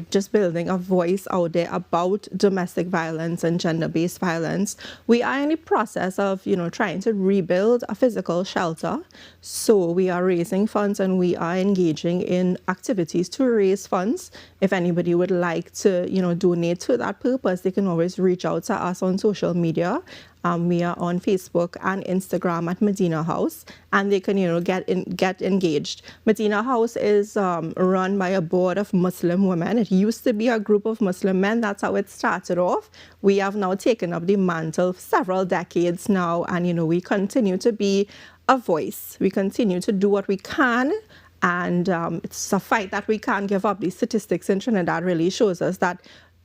just building a voice out there about domestic violence and gender-based violence. We are in the process of, trying to rebuild a physical shelter. So we are raising funds and we are engaging in activities to raise funds. If anybody would like to, donate to that purpose, they can always reach out to us on social media. We are on Facebook and Instagram at Medina House, and they can, get engaged. Medina House is run by a board of Muslim women. It used to be a group of Muslim men. That's how it started off. We have now taken up the mantle several decades now, and, we continue to be a voice. We continue to do what we can. And it's a fight that we can't give up. These statistics in Trinidad really shows us that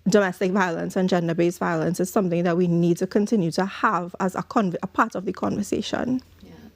domestic violence and gender-based violence is something that we need to continue to have as a part of the conversation.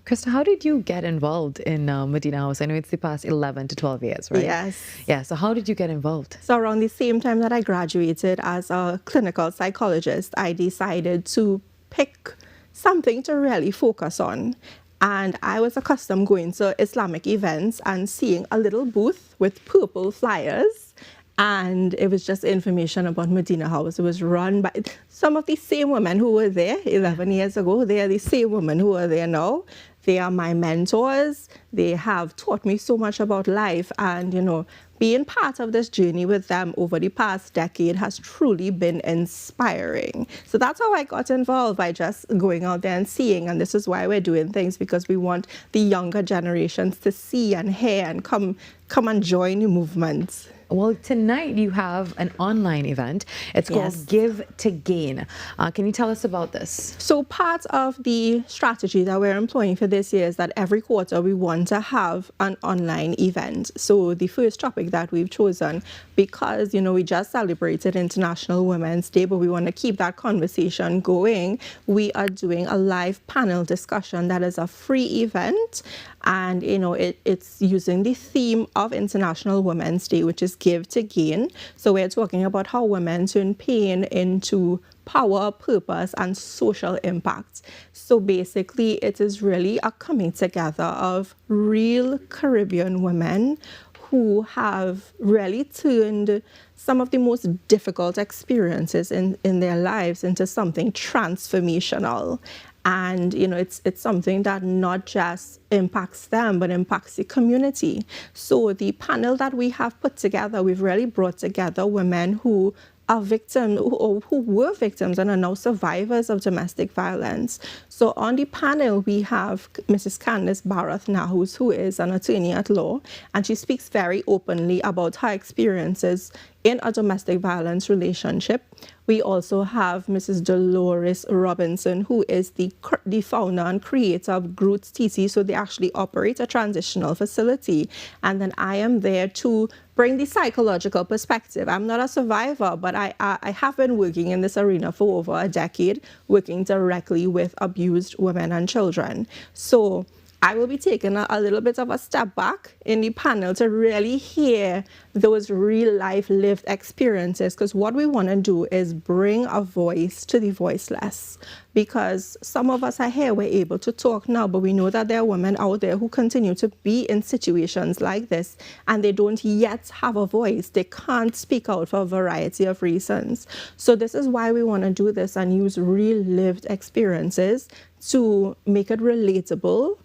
Krista, how did you get involved in Medina House? I know it's the past 11 to 12 years, right? Yes. Yeah, so how did you get involved? So around the same time that I graduated as a clinical psychologist, I decided to pick something to really focus on. And I was accustomed going to Islamic events and seeing a little booth with purple flyers. And it was just information about Medina House. It was run by some of the same women who were there 11 years ago. They are the same women who are there now. They are my mentors. They have taught me so much about life. And, being part of this journey with them over the past decade has truly been inspiring. So that's how I got involved, by just going out there and seeing. And this is why we're doing things, because we want the younger generations to see and hear and come and join the movement. Well, tonight you have an online event. It's called Give to Gain. Can you tell us about this? So part of the strategy that we're employing for this year is that every quarter we want to have an online event. So the first topic that we've chosen, because, we just celebrated International Women's Day, but we want to keep that conversation going, we are doing a live panel discussion that is a free event. And, it's using the theme of International Women's Day, which is Give to Gain. So we're talking about how women turn pain into power, purpose, and social impact. So basically, it is really a coming together of real Caribbean women who have really turned some of the most difficult experiences in their lives into something transformational. And, it's something that not just impacts them, but impacts the community. So the panel that we have put together, we've really brought together women who are victims, who were victims and are now survivors of domestic violence. So on the panel, we have Mrs. Candice Barath Nahus, who is an attorney at law, and she speaks very openly about her experiences in a domestic violence relationship. We also have Mrs. Dolores Robinson, who is the founder and creator of Groots TC. So they actually operate a transitional facility. And then I am there to bring the psychological perspective. I'm not a survivor, but I have been working in this arena for over a decade, working directly with abused women and children. So I will be taking a little bit of a step back in the panel to really hear those real life lived experiences, because what we want to do is bring a voice to the voiceless, because some of us are here, we're able to talk now, but we know that there are women out there who continue to be in situations like this and they don't yet have a voice. They can't speak out for a variety of reasons. So this is why we want to do this and use real lived experiences to make it relatable.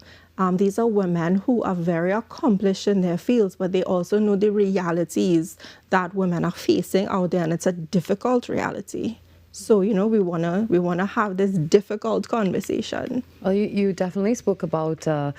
These are women who are very accomplished in their fields, but they also know the realities that women are facing out there, and it's a difficult reality. So, you know, we wanna have this difficult conversation. Well, you definitely spoke about a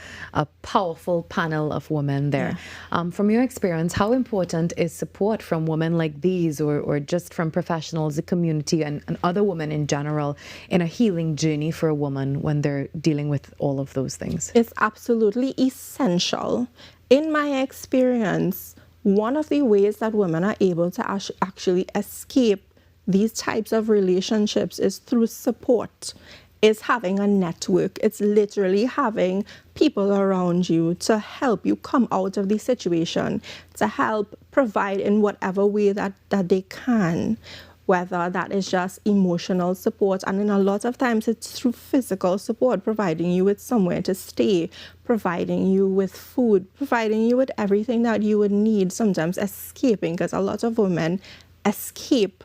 powerful panel of women there. Yeah. From your experience, how important is support from women like these, or just from professionals, the community, and other women in general in a healing journey for a woman when they're dealing with all of those things? It's absolutely essential. In my experience, one of the ways that women are able to actually escape these types of relationships is through support, is having a network. It's literally having people around you to help you come out of the situation, to help provide in whatever way that they can, whether that is just emotional support, and then a lot of times it's through physical support, providing you with somewhere to stay, providing you with food, providing you with everything that you would need, sometimes escaping, because a lot of women escape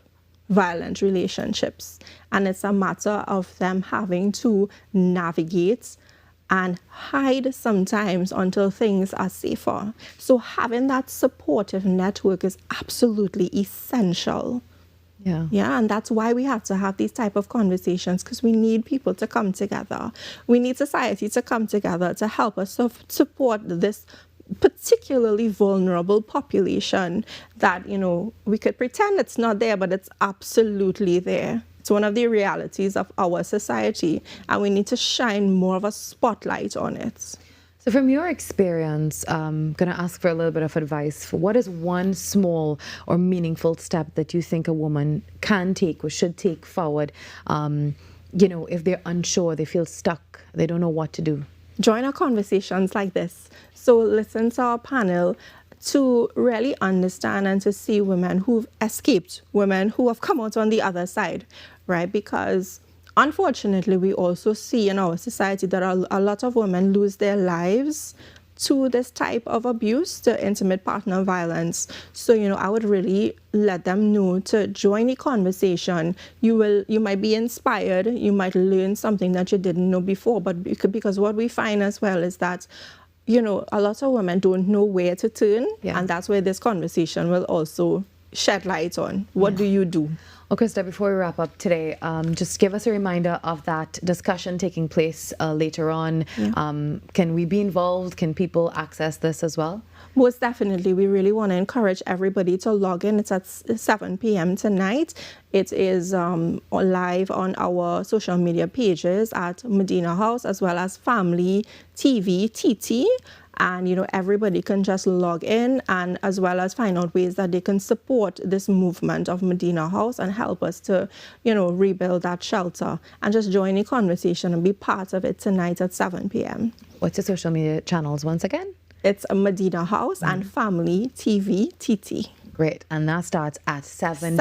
violent relationships, and it's a matter of them having to navigate and hide sometimes until things are safer. So having that supportive network is absolutely essential. Yeah, and that's why we have to have these type of conversations, because we need people to come together. We need society to come together to help us support this particularly vulnerable population that, you know, we could pretend it's not there, but it's absolutely there. It's one of the realities of our society, and we need to shine more of a spotlight on it. So from your experience, I'm going to ask for a little bit of advice. What is one small or meaningful step that you think a woman can take or should take forward, you know, if they're unsure, they feel stuck, they don't know what to do? Join our conversations like this. So listen to our panel to really understand and to see women who've escaped, women who have come out on the other side, right? Because unfortunately, we also see in our society that a lot of women lose their lives to this type of abuse, to intimate partner violence. So, you know, I would really let them know to join the conversation. You might be inspired, you might learn something that you didn't know before, but because what we find as well is that, you know, a lot of women don't know where to turn, and that's where this conversation will also shed light on. What do you do? Well, Krista, before we wrap up today, just give us a reminder of that discussion taking place later on. Can we be involved? Can people access this as well? Most definitely. We really want to encourage everybody to log in. It's at 7 p.m. tonight. It is live on our social media pages at Medina House, as well as Family TV TT. And, you know, everybody can just log in, and as well as find out ways that they can support this movement of Medina House and help us to, you know, rebuild that shelter, and just join the conversation and be part of it tonight at 7 p.m. What's your social media channels once again? It's Medina House and Family TV TT. Great. And that starts at 7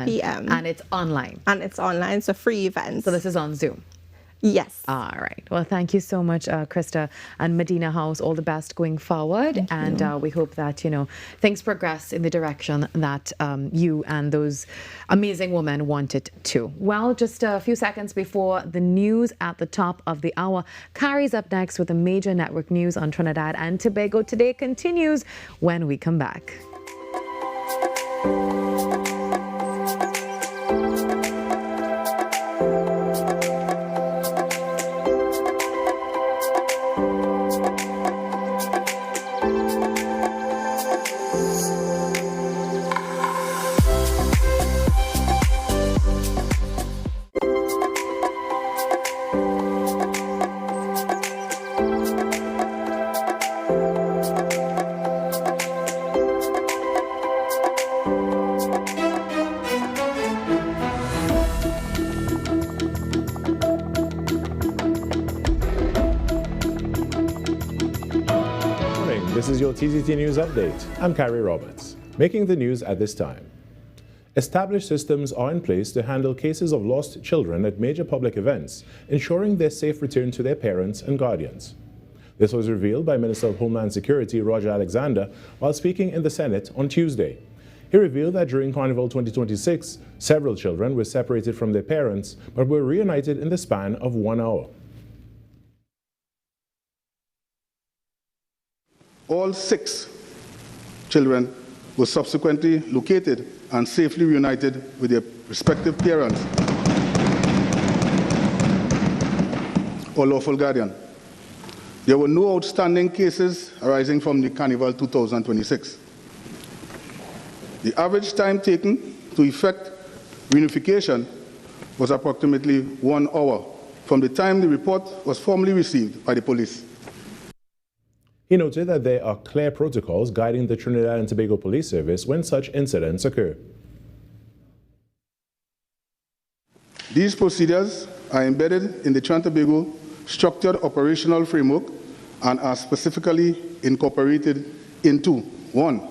p.m. And it's online. And it's online. It's a free event. So this is on Zoom? Yes. All right. Well, thank you so much, Krista and Medina House. All the best going forward. And we hope that, you know, things progress in the direction that you and those amazing women want it to. Well, just a few seconds before the news at the top of the hour, Carrie's up next with the major network news on Trinidad and Tobago Today continues when we come back. This is your TTT News Update. I'm Carrie Roberts. Making the news at this time. Established systems are in place to handle cases of lost children at major public events, ensuring their safe return to their parents and guardians. This was revealed by Minister of Homeland Security Roger Alexander while speaking in the Senate on Tuesday. He revealed that during Carnival 2026, several children were separated from their parents but were reunited in the span of 1 hour. All 6 children were subsequently located and safely reunited with their respective parents or lawful guardian. There were no outstanding cases arising from the Carnival 2026. The average time taken to effect reunification was approximately 1 hour from the time the report was formally received by the police. He noted that there are clear protocols guiding the Trinidad and Tobago Police Service when such incidents occur. These procedures are embedded in the Trinidad and Tobago Structured Operational Framework and are specifically incorporated into 1.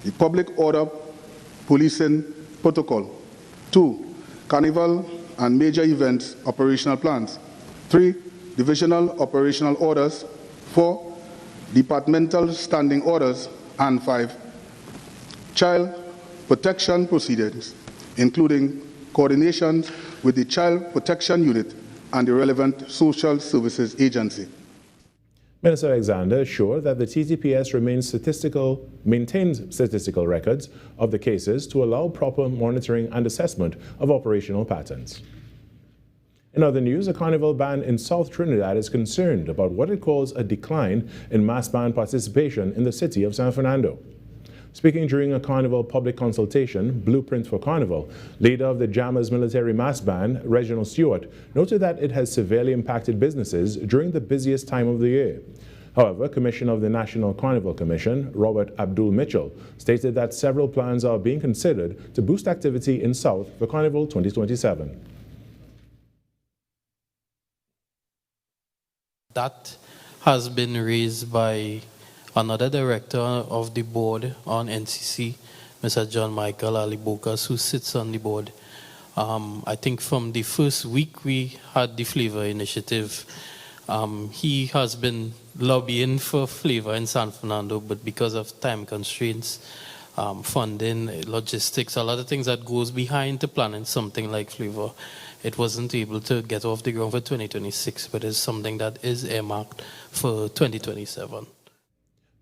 The Public Order Policing Protocol, 2. Carnival and Major Events Operational Plans, 3. Divisional Operational Orders, 4. Departmental Standing Orders, and 5. Child Protection Proceedings, including coordination with the Child Protection Unit and the relevant Social Services Agency. Minister Alexander assured that the TTPS maintains statistical records of the cases to allow proper monitoring and assessment of operational patterns. In other news, a carnival ban in South Trinidad is concerned about what it calls a decline in mass band participation in the city of San Fernando. Speaking during a carnival public consultation, Blueprint for Carnival, leader of the Jammers Military Mass Band, Reginald Stewart, noted that it has severely impacted businesses during the busiest time of the year. However, Commissioner of the National Carnival Commission, Robert Abdul Mitchell, stated that several plans are being considered to boost activity in South for Carnival 2027. That has been raised by another director of the board on NCC, Mr. John Michael Alibokas, who sits on the board. I think from the first week we had the Flavor Initiative, he has been lobbying for Flavor in San Fernando, but because of time constraints, funding, logistics, a lot of things that goes behind to planning something like Flavor, it wasn't able to get off the ground for 2026, but it's something that is earmarked for 2027.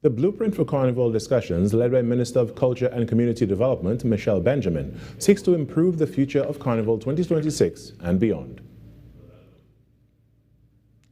The Blueprint for Carnival discussions, led by Minister of Culture and Community Development, Michelle Benjamin, seeks to improve the future of Carnival 2026 and beyond.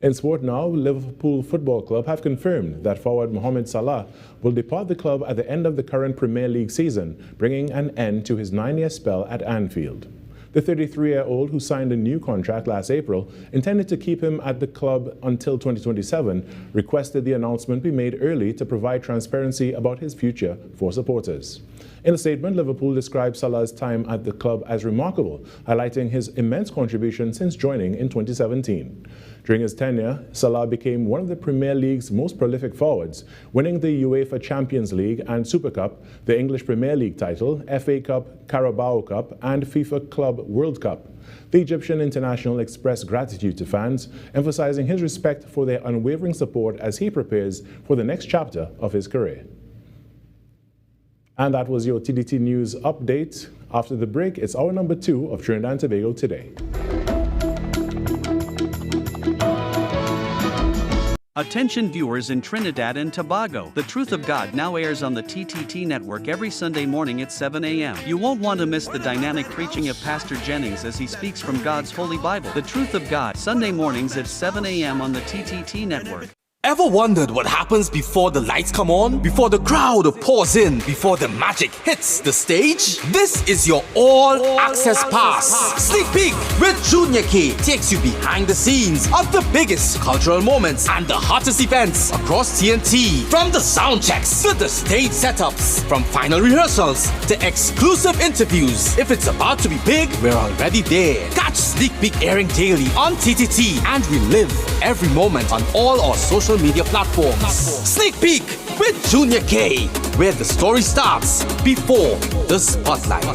In sport now, Liverpool Football Club have confirmed that forward Mohamed Salah will depart the club at the end of the current Premier League season, bringing an end to his 9-year spell at Anfield. The 33-year-old, who signed a new contract last April, intended to keep him at the club until 2027, requested the announcement be made early to provide transparency about his future for supporters. In a statement, Liverpool described Salah's time at the club as remarkable, highlighting his immense contribution since joining in 2017. During his tenure, Salah became one of the Premier League's most prolific forwards, winning the UEFA Champions League and Super Cup, the English Premier League title, FA Cup, Carabao Cup, and FIFA Club World Cup. The Egyptian international expressed gratitude to fans, emphasizing his respect for their unwavering support as he prepares for the next chapter of his career. And that was your TTT News update. After the break, it's hour number 2 of Trinidad and Tobago Today. Attention viewers in Trinidad and Tobago. The Truth of God now airs on the TTT network every Sunday morning at 7 a.m. You won't want to miss the dynamic preaching of Pastor Jennings as he speaks from God's Holy Bible. The Truth of God, Sunday mornings at 7 a.m. on the TTT network. Ever wondered what happens before the lights come on? Before the crowd pours in? Before the magic hits the stage? This is your all-access pass. Sneak Peek with Junior K takes you behind the scenes of the biggest cultural moments and the hottest events across TNT. From the sound checks to the stage setups, from final rehearsals to exclusive interviews. If it's about to be big, we're already there. Catch Sneak Peek airing daily on TTT and relive every moment on all our social social media platforms. Sneak Peek with Junior K, where the story starts before the spotlight.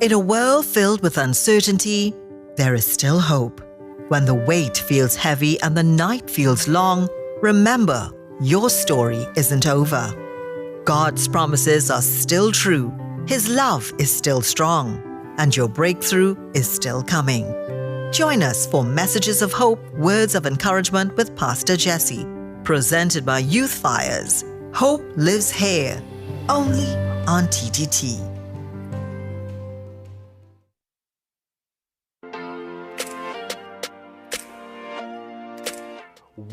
In a world filled with uncertainty, there is still hope. When the weight feels heavy and the night feels long, remember, your story isn't over. God's promises are still true, His love is still strong, and your breakthrough is still coming. Join us for Messages of Hope, Words of Encouragement with Pastor Jesse, presented by Youth Fires. Hope lives here, only on TTT.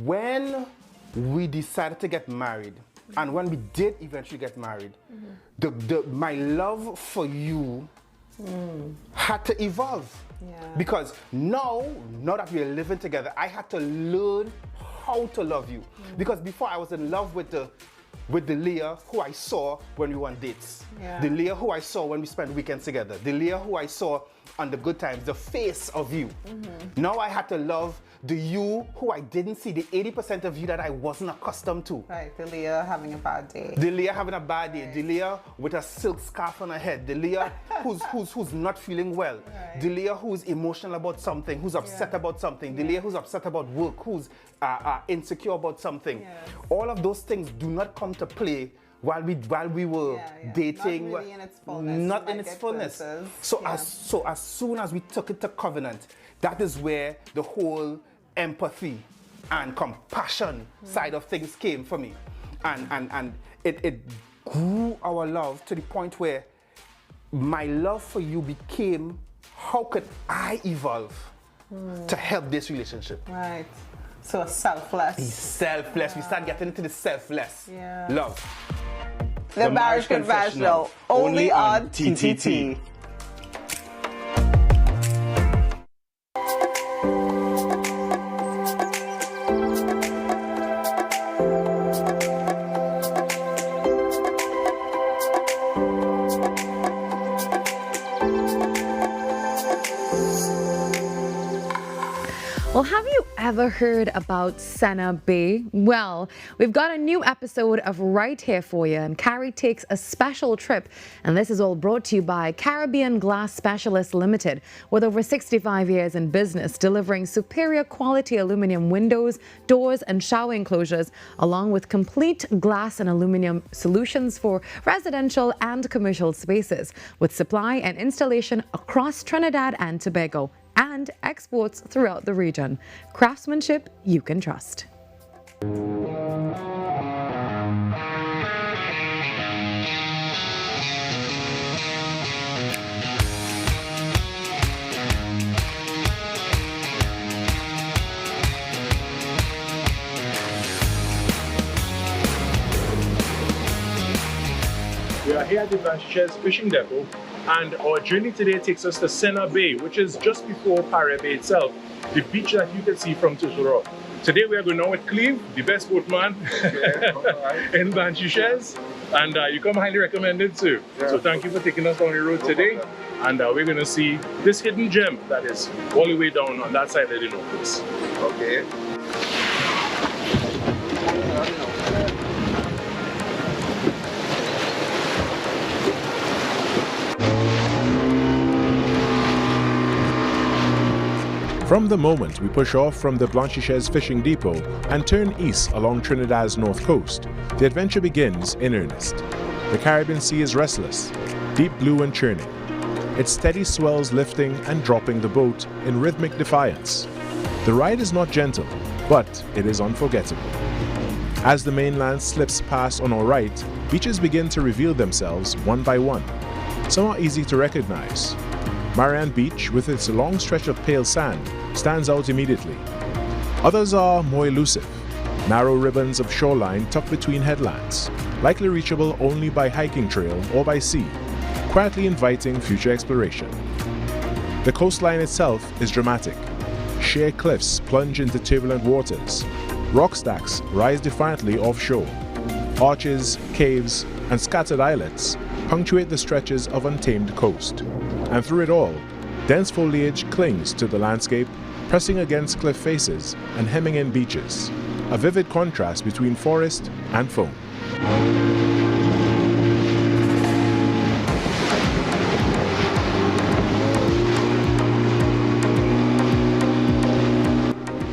When we decided to get married, and when we did eventually get married, my love for you had to evolve. Because now that we are living together, I had to learn how to love you. Because before I was in love with the Leah who I saw when we went on dates. The Leah who I saw when we spent weekends together. The Leah who I saw on the good times, the face of you. Now I had to love the you who I didn't see, the 80% of you that I wasn't accustomed to. Right, the Leah having a bad day. The Leah having a bad day. Right. The Leah with a silk scarf on her head. The Leah who's not feeling well. Right. The Leah who's emotional about something, who's upset about something. The Leah who's upset about work, who's insecure about something. All of those things do not come to play while we were dating. Not really in its fullness. Not in its fullness. So as soon as we took it to covenant, that is where the whole empathy and compassion side of things came for me. And it grew our love to the point where my love for you became, how could I evolve to help this relationship? Right. So selfless. Selfless. We start getting into the selfless love. The Marriage Confessional, only on TTT. Well, have you ever heard about Senna Bay? Well, we've got a new episode of Right Here for you, and Carrie takes a special trip, and this is all brought to you by Caribbean Glass Specialists Limited, with over 65 years in business, delivering superior quality aluminum windows, doors, and shower enclosures, along with complete glass and aluminum solutions for residential and commercial spaces, with supply and installation across Trinidad and Tobago, and exports throughout the region. Craftsmanship you can trust. We are here at the Virmala Fishing Depot, and our journey today takes us to Senna Bay, which is just before Parry Bay itself, the beach that you can see from Turtle Rock. Today we are going on with Cleve, the best boatman in Virmala, and you come highly recommended too. So thank you for taking us on the road today, and we're going to see this hidden gem that is all the way down on that side of the Northwest. Okay. From the moment we push off from the Blanchisseuse Fishing Depot and turn east along Trinidad's north coast, the adventure begins in earnest. The Caribbean Sea is restless, deep blue and churning, its steady swells lifting and dropping the boat in rhythmic defiance. The ride is not gentle, but it is unforgettable. As the mainland slips past on our right, beaches begin to reveal themselves one by one. Some are easy to recognize. Marianne Beach, with its long stretch of pale sand, stands out immediately. Others are more elusive, narrow ribbons of shoreline tucked between headlands, likely reachable only by hiking trail or by sea, quietly inviting future exploration. The coastline itself is dramatic. Sheer cliffs plunge into turbulent waters. Rock stacks rise defiantly offshore. Arches, caves, and scattered islets punctuate the stretches of untamed coast. And through it all, dense foliage clings to the landscape, pressing against cliff faces and hemming in beaches, a vivid contrast between forest and foam.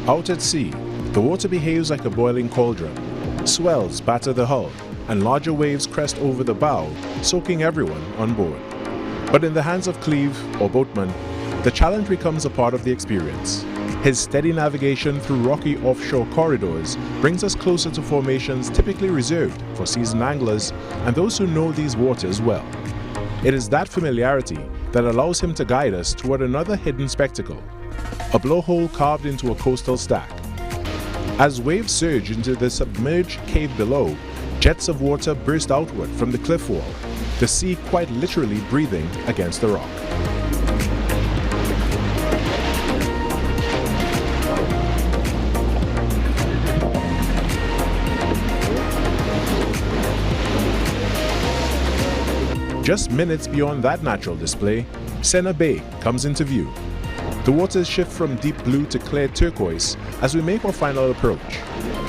Out at sea, the water behaves like a boiling cauldron. Swells batter the hull, and larger waves crest over the bow, soaking everyone on board. But in the hands of Cleve, or boatman, the challenge becomes a part of the experience. His steady navigation through rocky offshore corridors brings us closer to formations typically reserved for seasoned anglers and those who know these waters well. It is that familiarity that allows him to guide us toward another hidden spectacle, a blowhole carved into a coastal stack. As waves surge into the submerged cave below, jets of water burst outward from the cliff wall, the sea quite literally breathing against the rock. Just minutes beyond that natural display, Senna Bay comes into view. The waters shift from deep blue to clear turquoise as we make our final approach.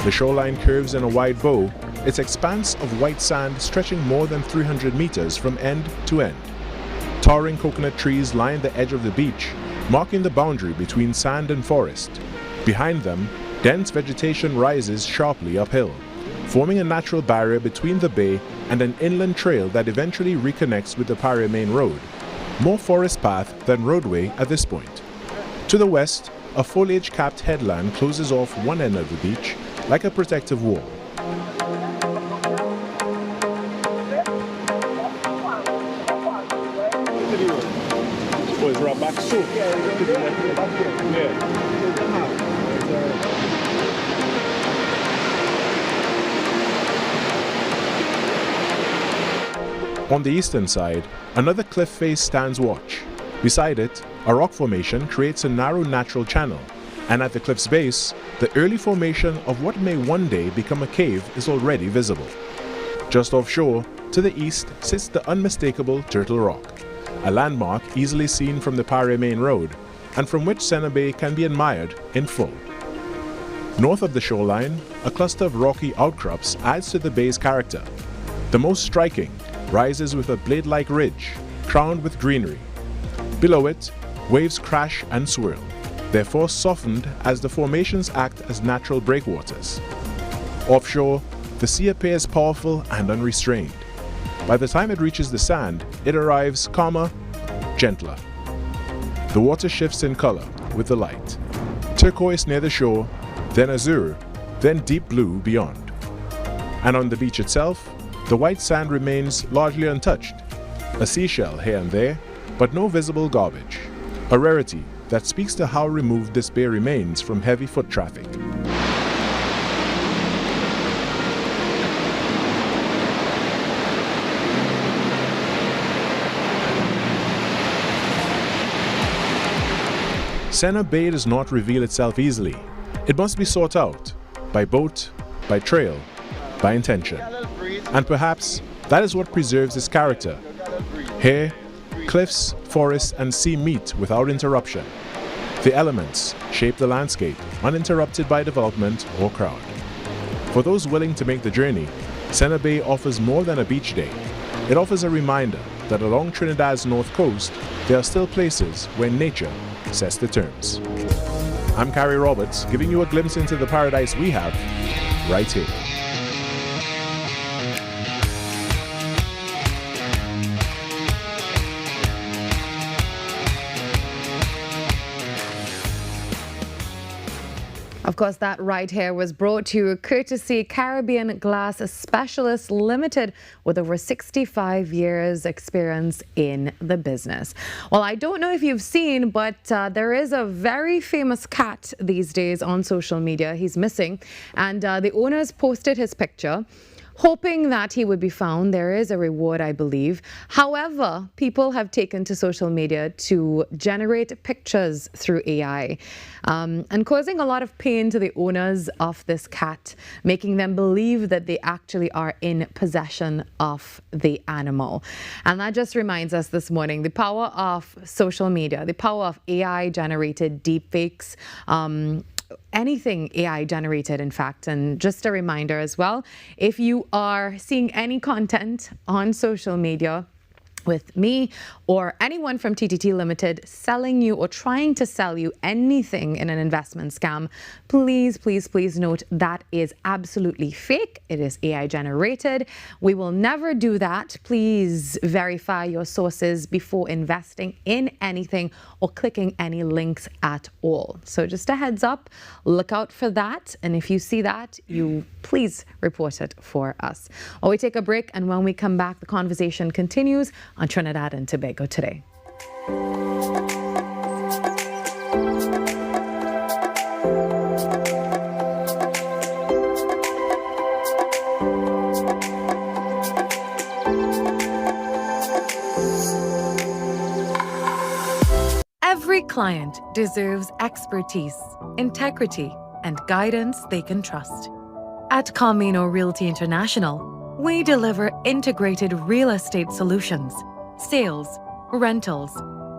The shoreline curves in a wide bow, its expanse of white sand stretching more than 300 meters from end to end. Towering coconut trees line the edge of the beach, marking the boundary between sand and forest. Behind them, dense vegetation rises sharply uphill, forming a natural barrier between the bay and an inland trail that eventually reconnects with the Paria Main Road. More forest path than roadway at this point. To the west, a foliage-capped headland closes off one end of the beach like a protective wall. On the eastern side, another cliff face stands watch. Beside it, a rock formation creates a narrow natural channel, and at the cliff's base, the early formation of what may one day become a cave is already visible. Just offshore, to the east, sits the unmistakable Turtle Rock, a landmark easily seen from the Paria Main Road, and from which Senna Bay can be admired in full. North of the shoreline, a cluster of rocky outcrops adds to the bay's character. The most striking rises with a blade-like ridge, crowned with greenery. Below it, waves crash and swirl, their force softened as the formations act as natural breakwaters. Offshore, the sea appears powerful and unrestrained. By the time it reaches the sand, it arrives calmer, gentler. The water shifts in color with the light. Turquoise near the shore, then azure, then deep blue beyond. And on the beach itself, the white sand remains largely untouched. A seashell here and there, but no visible garbage. A rarity that speaks to how removed this bay remains from heavy foot traffic. Senna Bay does not reveal itself easily. It must be sought out, by boat, by trail, by intention. And perhaps that is what preserves its character. Here, cliffs, forests, and sea meet without interruption. The elements shape the landscape, uninterrupted by development or crowd. For those willing to make the journey, Senna Bay offers more than a beach day. It offers a reminder that along Trinidad's north coast, there are still places where nature sets the terms. I'm Carrie Roberts, giving you a glimpse into the paradise we have right here. Of course, that right here was brought to you courtesy Caribbean Glass Specialist Limited, with over 65 years experience in the business. Well, I don't know if you've seen, but there is a very famous cat these days on social media. He's missing, and the owners posted his picture. hoping that he would be found. There is a reward, I believe. However, people have taken to social media to generate pictures through AI and causing a lot of pain to the owners of this cat, making them believe that they actually are in possession of the animal. And that just reminds us this morning the power of social media, the power of AI-generated deepfakes, anything AI generated, in fact. And just a reminder as well, if you are seeing any content on social media with me or anyone from TTT Limited selling you or trying to sell you anything in an investment scam, please, please, please note that is absolutely fake. It is AI generated. We will never do that. Please verify your sources before investing in anything or clicking any links at all. So just a heads up, look out for that. And if you see that, you please report it for us. Or we take a break, and when we come back, the conversation continues on Trinidad and Tobago Today. Every client deserves expertise, integrity, and guidance they can trust. At Camino Realty International, we deliver integrated real estate solutions, sales, rentals,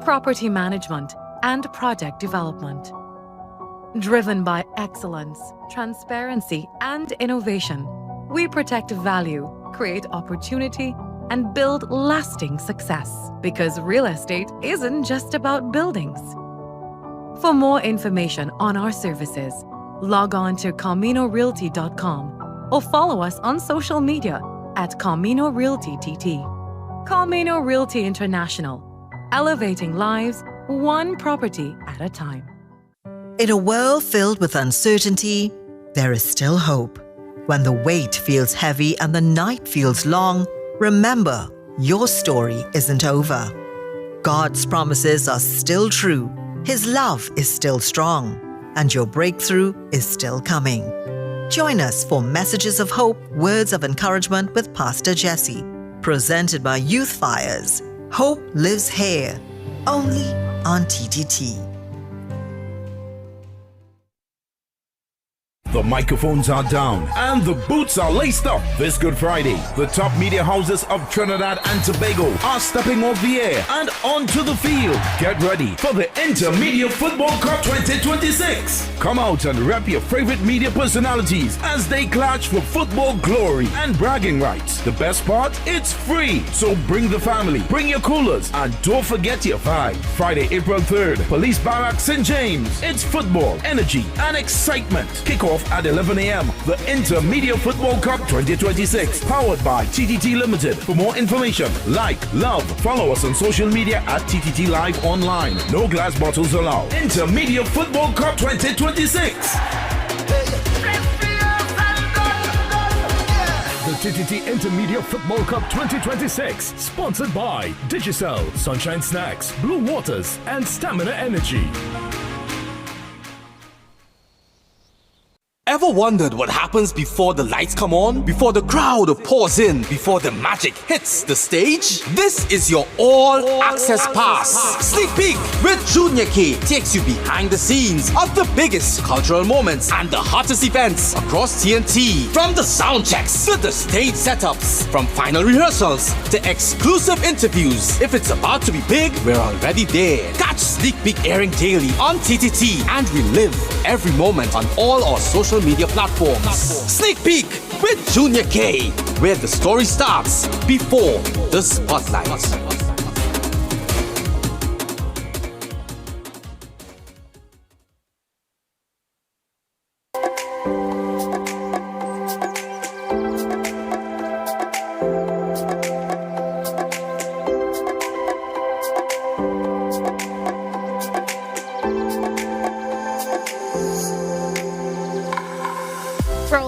property management, and project development. Driven by excellence, transparency, and innovation, we protect value, create opportunity, and build lasting success. Because real estate isn't just about buildings. For more information on our services, log on to CaminoRealty.com or follow us on social media at Camino Realty TT. Camino Realty International, elevating lives one property at a time. In a world filled with uncertainty, there is still hope. When the weight feels heavy and the night feels long, remember, your story isn't over. God's promises are still true, His love is still strong, and your breakthrough is still coming. Join us for Messages of Hope, Words of Encouragement with Pastor Jesse, presented by Youth Fires. Hope lives here, only on TTT. The microphones are down and the boots are laced up. This Good Friday, the top media houses of Trinidad and Tobago are stepping off the air and onto the field. Get ready for the Intermedia Football Cup 2026. Come out and rep your favorite media personalities as they clash for football glory and bragging rights. The best part? It's free. So bring the family, bring your coolers, and don't forget your vibe. Friday, April 3rd, Police Barracks, St. James. It's football, energy, and excitement. Kickoff at 11 a.m. The Intermedia Football Cup 2026, powered by TTT Limited. For more information, like, love, follow us on social media at TTT Live Online. No glass bottles allowed. Intermedia Football Cup 2026. The TTT Intermedia Football Cup 2026, sponsored by Digicel, Sunshine Snacks, Blue Waters, and Stamina Energy. Ever wondered what happens before the lights come on? Before the crowd pours in? Before the magic hits the stage? This is your all-access pass. Sneak Peek with Junior K takes you behind the scenes of the biggest cultural moments and the hottest events across TNT. From the sound checks to the stage setups, from final rehearsals to exclusive interviews. If it's about to be big, we're already there. Catch Sneak Peek airing daily on TTT and relive every moment on all our social media platforms. Sneak Peek with Junior K, where the story starts before the spotlight.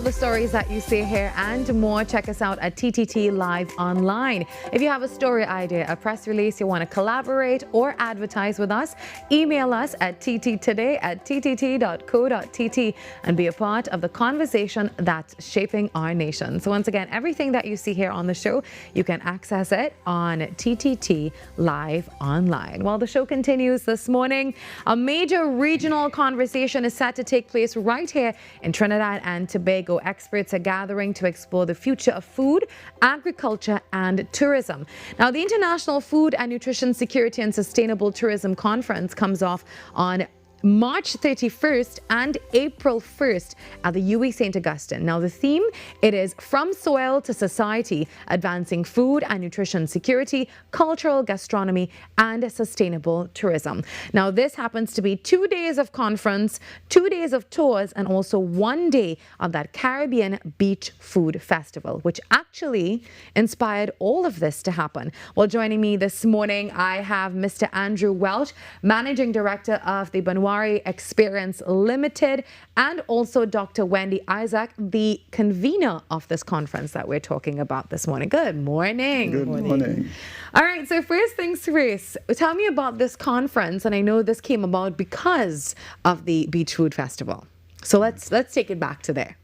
the stories that you see here and more, check us out at TTT Live Online. If you have a story idea, a press release, you want to collaborate or advertise with us, email us at tttoday@ttt.co.tt and be a part of the conversation that's shaping our nation. So once again, everything that you see here on the show, you can access it on TTT Live Online. While the show continues this morning, a major regional conversation is set to take place right here in Trinidad and Tobago. Experts are gathering to explore the future of food, agriculture, and tourism. Now, the International Food and Nutrition Security and Sustainable Tourism Conference comes off on March 31st and April 1st at the UWI St. Augustine. Now the theme, it is From Soil to Society, Advancing Food and Nutrition Security, Cultural Gastronomy and Sustainable Tourism. Now this happens to be 2 days of conference, 2 days of tours, and also 1 day of that Caribbean Beach Food Festival, which actually inspired all of this to happen. Well, joining me this morning, I have Mr. Andrew Welch, Managing Director of the Banwari Experience Limited, and also Dr. Wendy Isaac, the convener of this conference that we're talking about this morning. Good morning. Good morning. All right, so first things first, tell me about this conference, and I know this came about because of the Beach Food Festival. So let's take it back to there.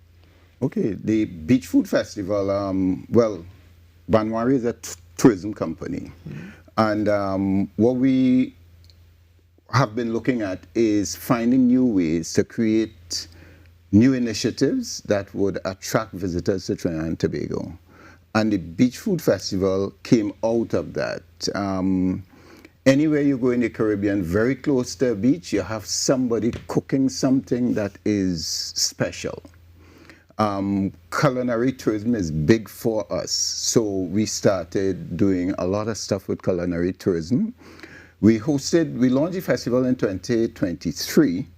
Okay, the Beach Food Festival, well, Banwari is a tourism company, and what we have been looking at is finding new ways to create new initiatives that would attract visitors to Trinidad and Tobago. And the Beach Food Festival came out of that. Anywhere you go in the Caribbean, very close to a beach, you have somebody cooking something that is special. Culinary tourism is big for us, so we started doing a lot of stuff with culinary tourism. We launched the festival in 2023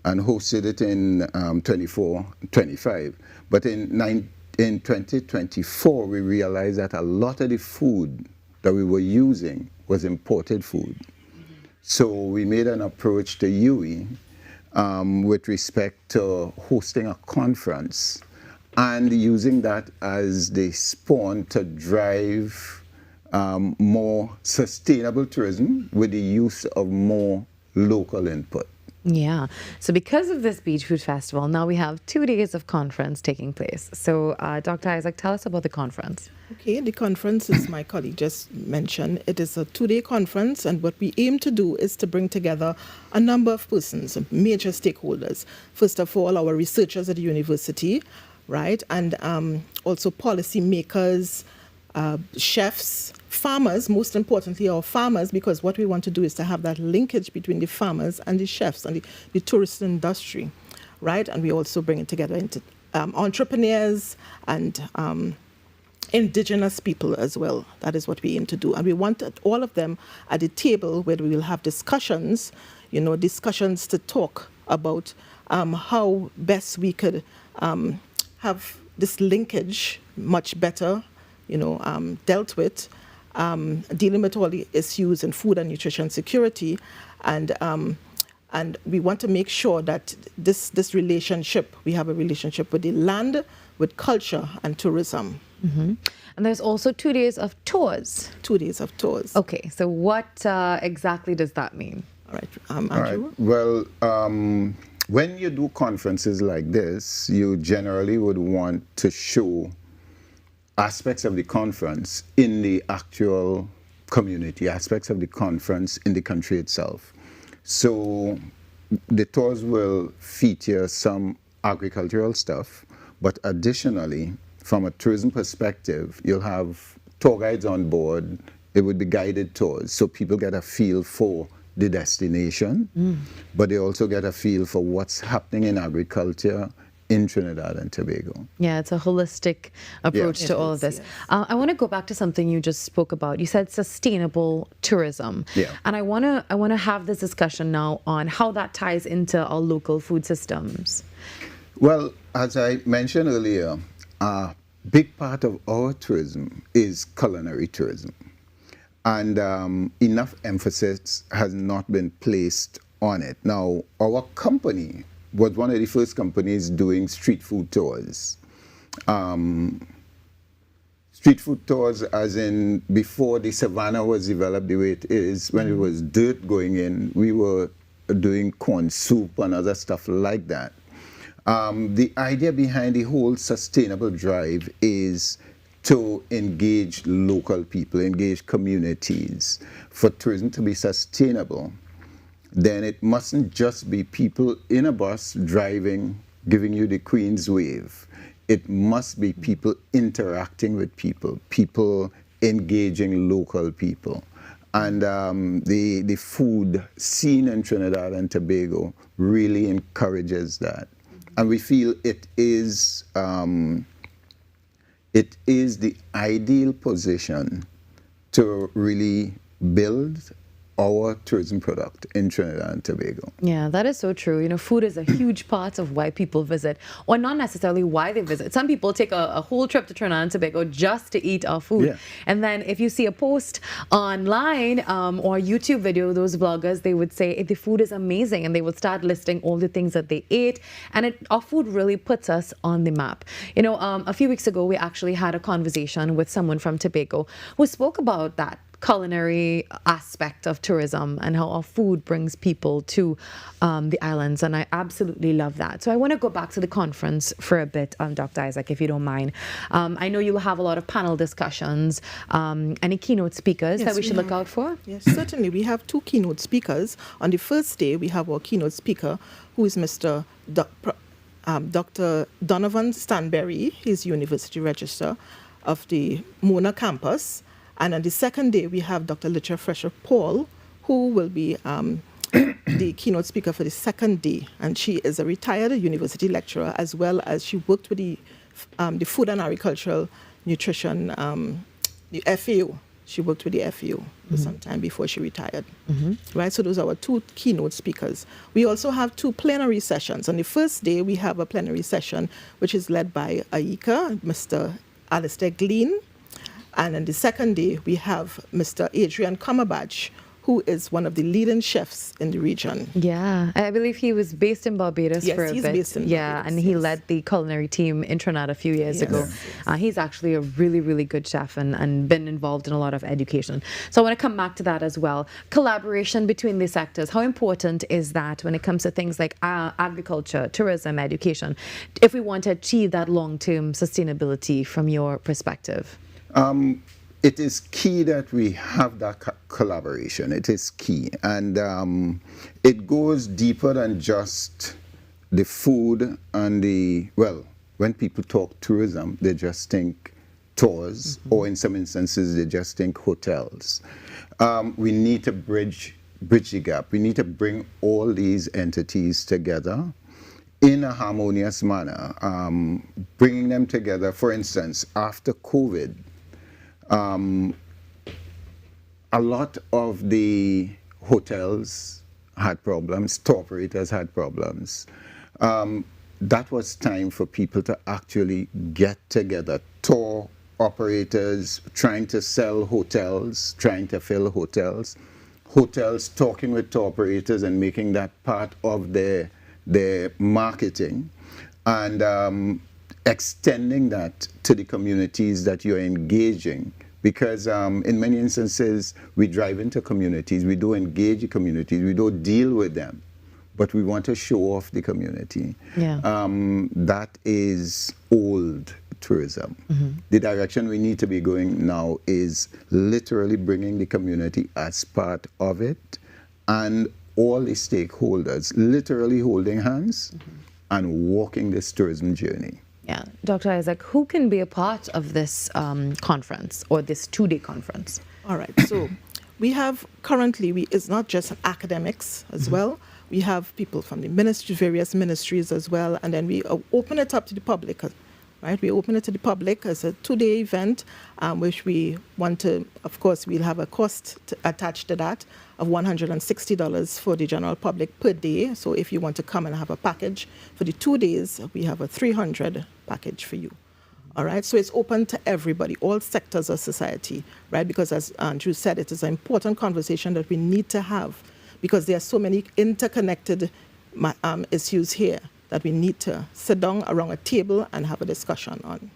and hosted it in 24-25. But in 2024, we realized that a lot of the food that we were using was imported food. So we made an approach to UWI with respect to hosting a conference and using that as the spawn to drive more sustainable tourism with the use of more local input. Yeah. So because of this Beach Food Festival, now we have 2 days of conference taking place. So Dr. Isaac, tell us about the conference. Okay, the conference, as my colleague just mentioned, it is a 2-day conference, and what we aim to do is to bring together a number of persons, major stakeholders. First of all, our researchers at the university, right, and also policy makers, chefs, farmers, most importantly our farmers, because what we want to do is to have that linkage between the farmers and the chefs and the tourist industry, right? And we also bring it together into entrepreneurs and indigenous people as well. That is what we aim to do. And we want all of them at the table where we will have discussions, discussions to talk about how best we could have this linkage much better dealt with, dealing with all the issues in food and nutrition security, and we want to make sure that this relationship, we have a relationship with the land, with culture and tourism. Mm-hmm. And there's also 2 days of tours. 2 days of tours. Okay, so what exactly does that mean? All right, Andrew? All right. Well, when you do conferences like this, you generally would want to show aspects of the conference in the actual community, aspects of the conference in the country itself. So the tours will feature some agricultural stuff, but additionally, from a tourism perspective, you'll have tour guides on board. It would be guided tours, so people get a feel for the destination, but they also get a feel for what's happening in agriculture in Trinidad and Tobago. Yeah, it's a holistic approach to all of this. Yes. I want to go back to something you just spoke about. You said sustainable tourism. Yeah. And I want to have this discussion now on how that ties into our local food systems. Well, as I mentioned earlier, a big part of our tourism is culinary tourism. And enough emphasis has not been placed on it. Now, our company was one of the first companies doing street food tours. street food tours, as in before the savannah was developed the way it is, when it was dirt going in, we were doing corn soup and other stuff like that. The idea behind the whole sustainable drive is to engage local people, engage communities. For tourism to be sustainable, then it mustn't just be people in a bus driving, giving you the Queen's wave. It must be people interacting with people, people engaging local people. And the food scene in Trinidad and Tobago really encourages that. And we feel it is the ideal position to really build our tourism product in Trinidad and Tobago. Yeah, that is so true. You know, food is a huge part of why people visit, or not necessarily why they visit. Some people take a whole trip to Trinidad and Tobago just to eat our food. Yeah. And then if you see a post online or YouTube video, those vloggers, they would say the food is amazing, and they would start listing all the things that they ate. And our food really puts us on the map. You know, a few weeks ago, we actually had a conversation with someone from Tobago who spoke about that culinary aspect of tourism and how our food brings people to the islands, and I absolutely love that. So I want to go back to the conference for a bit, Dr. Isaac, if you don't mind. I know you will have a lot of panel discussions. Any keynote speakers that we should look out for? Yes, certainly. We have 2 keynote speakers. On the first day, we have our keynote speaker, who is Mr. Dr. Donovan Stanberry. He's University Registrar of the Mona campus. And on the second day, we have Dr. Litcha Fresher Paul, who will be the keynote speaker for the second day. And she is a retired university lecturer, as well as she worked with the Food and Agricultural Nutrition, the FAO. She worked with the FAO for some time before she retired. Right, so those are our 2 keynote speakers. We also have 2 plenary sessions. On the first day, we have a plenary session, which is led by AICA, Mr. Alistair Glean. And on the second day, we have Mr. Adrian Cumberbatch, who is one of the leading chefs in the region. Yeah, I believe he was based in Barbados for a bit. Yes, he's based in Barbados, and he led the culinary team in Trinidad a few years ago. He's actually a really, really good chef and been involved in a lot of education. So I want to come back to that as well. Collaboration between the sectors. How important is that when it comes to things like agriculture, tourism, education, if we want to achieve that long-term sustainability from your perspective? It is key that we have that collaboration. It is key. And it goes deeper than just the food and well, when people talk tourism, they just think tours, or in some instances, they just think hotels. We need to bridge the gap. We need to bring all these entities together in a harmonious manner, bringing them together. For instance, after COVID, a lot of the hotels had problems, tour operators had problems. That was time for people to actually get together. Tour operators trying to sell hotels, trying to fill hotels, hotels talking with tour operators and making that part of their marketing, and extending that to the communities that you're engaging. Because in many instances, we drive into communities, we don't engage the communities, we don't deal with them, but we want to show off the community. That is old tourism. The direction we need to be going now is literally bringing the community as part of it, and all the stakeholders literally holding hands and walking this tourism journey. Yeah, Dr. Isaac, who can be a part of this conference, or this 2-day conference? All right, so we have currently, it's not just academics as well. We have people from the ministry, various ministries as well, and then we open it up to the public. Right, we open it to the public as a 2-day event, which we want to, of course, we'll have a cost attached to that of $160 for the general public per day. So if you want to come and have a package for the 2 days, we have a $300 package for you. All right, so it's open to everybody, all sectors of society, right? Because as Andrew said, it is an important conversation that we need to have, because there are so many interconnected issues here. that we need to sit down around a table and have a discussion on.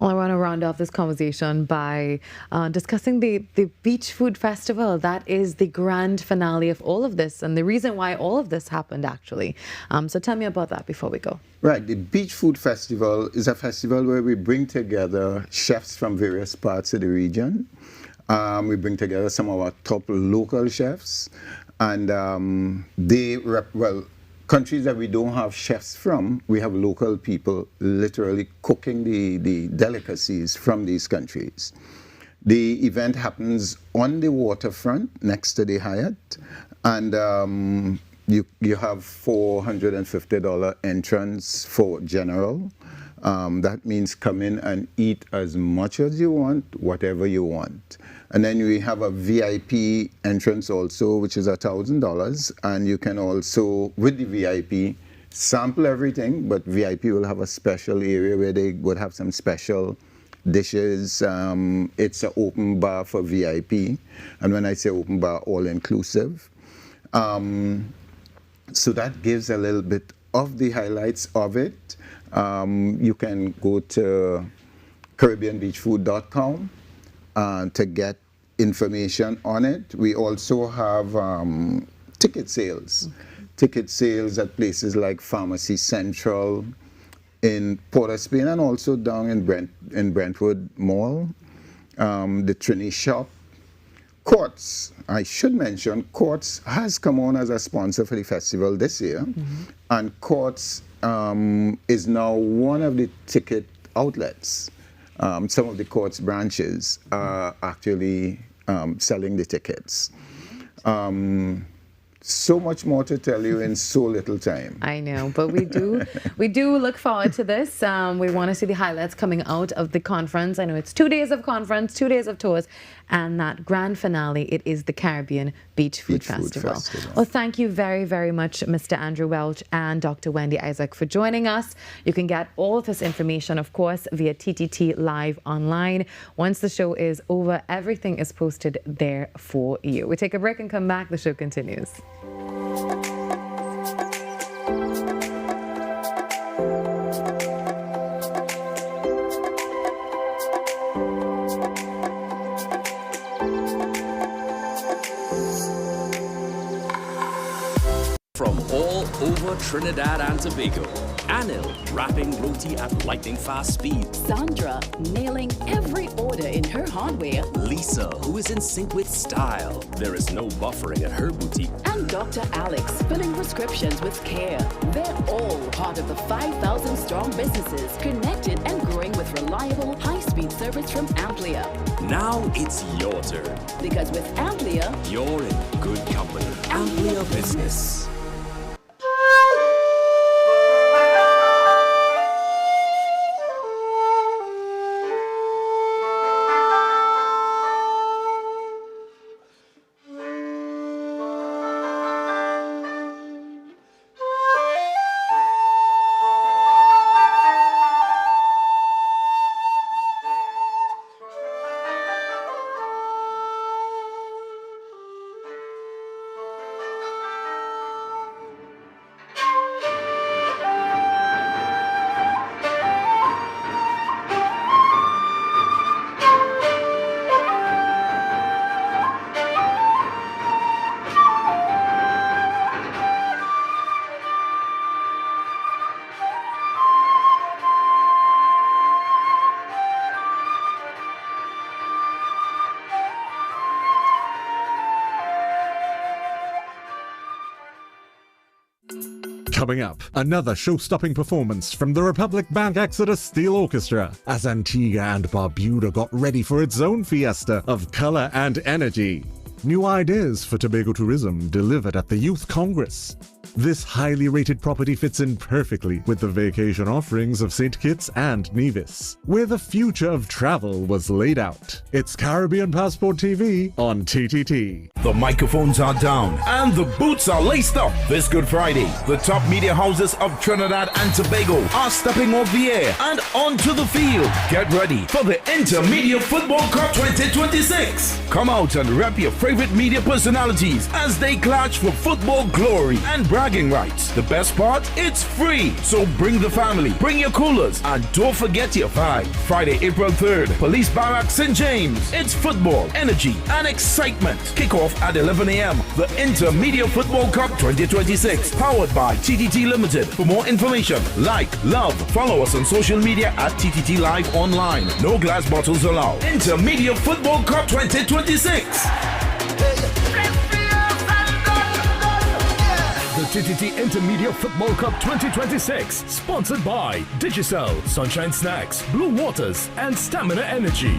Well, I want to round off this conversation by discussing the Beach Food Festival. That is the grand finale of all of this and the reason why all of this happened, actually. So tell me about that before we go. Right. The Beach Food Festival is a festival where we bring together chefs from various parts of the region. We bring together some of our top local chefs, and countries that we don't have chefs from, we have local people literally cooking the delicacies from these countries. The event happens on the waterfront next to the Hyatt, and you have $450 entrance for general. That means come in and eat as much as you want, whatever you want. And then we have a VIP entrance also, which is $1,000. And you can also, with the VIP, sample everything, but VIP will have a special area where they would have some special dishes. It's an open bar for VIP. And when I say open bar, all inclusive. So that gives a little bit of the highlights of it. You can go to CaribbeanBeachFood.com to get information on it. We also have ticket sales. Ticket sales at places like Pharmacy Central in Port of Spain and also down in Brentwood Mall, the Trini Shop. Courts, I should mention, Courts has come on as a sponsor for the festival this year, and Courts is now one of the ticket outlets. Some of the Courts branches are actually selling the tickets. So much more to tell you in so little time. I know, but we do look forward to this. We want to see the highlights coming out of the conference. I know it's 2 days of conference, 2 days of tours, and that grand finale, it is the Caribbean Beach Food Festival. Well, thank you very, very much, Mr. Andrew Welch and Dr. Wendy Isaac, for joining us. You can get all of this information, of course, via TTT Live online. Once the show is over, everything is posted there for you. We take a break and come back. The show continues. From all over Trinidad and Tobago, Anil wrapping roti at lightning fast speed. Sandra nailing every order in her hardware. Lisa, who is in sync with style. There is no buffering at her boutique. And Dr. Alex filling prescriptions with care. They're all part of the 5,000 strong businesses connected and growing with reliable, high-speed service from Amplia. Now it's your turn. Because with Amplia, you're in good company. Amplia Business. Coming up, another show-stopping performance from the Republic Bank Exodus Steel Orchestra as Antigua and Barbuda got ready for its own fiesta of color and energy. New ideas for Tobago tourism delivered at the Youth Congress. This highly rated property fits in perfectly with the vacation offerings of St. Kitts and Nevis, where the future of travel was laid out. It's Caribbean Passport TV on TTT. The microphones are down and the boots are laced up. This Good Friday, the top media houses of Trinidad and Tobago are stepping off the air and onto the field. Get ready for the Intermedia Football Cup 2026. Come out and rep your favorite media personalities as they clash for football glory and brag bragging rights. The best part? It's free. So bring the family, bring your coolers, and don't forget your vibe. Friday, April 3rd, Police Barracks, St. James. It's football, energy, and excitement. Kickoff at 11 a.m. The Intermedia Football Cup 2026, powered by TTT Limited. For more information, like, love, follow us on social media at TTT Live Online. No glass bottles allowed. Intermedia Football Cup 2026. The TTT Intermedia Football Cup 2026, sponsored by Digicel, Sunshine Snacks, Blue Waters, and Stamina Energy.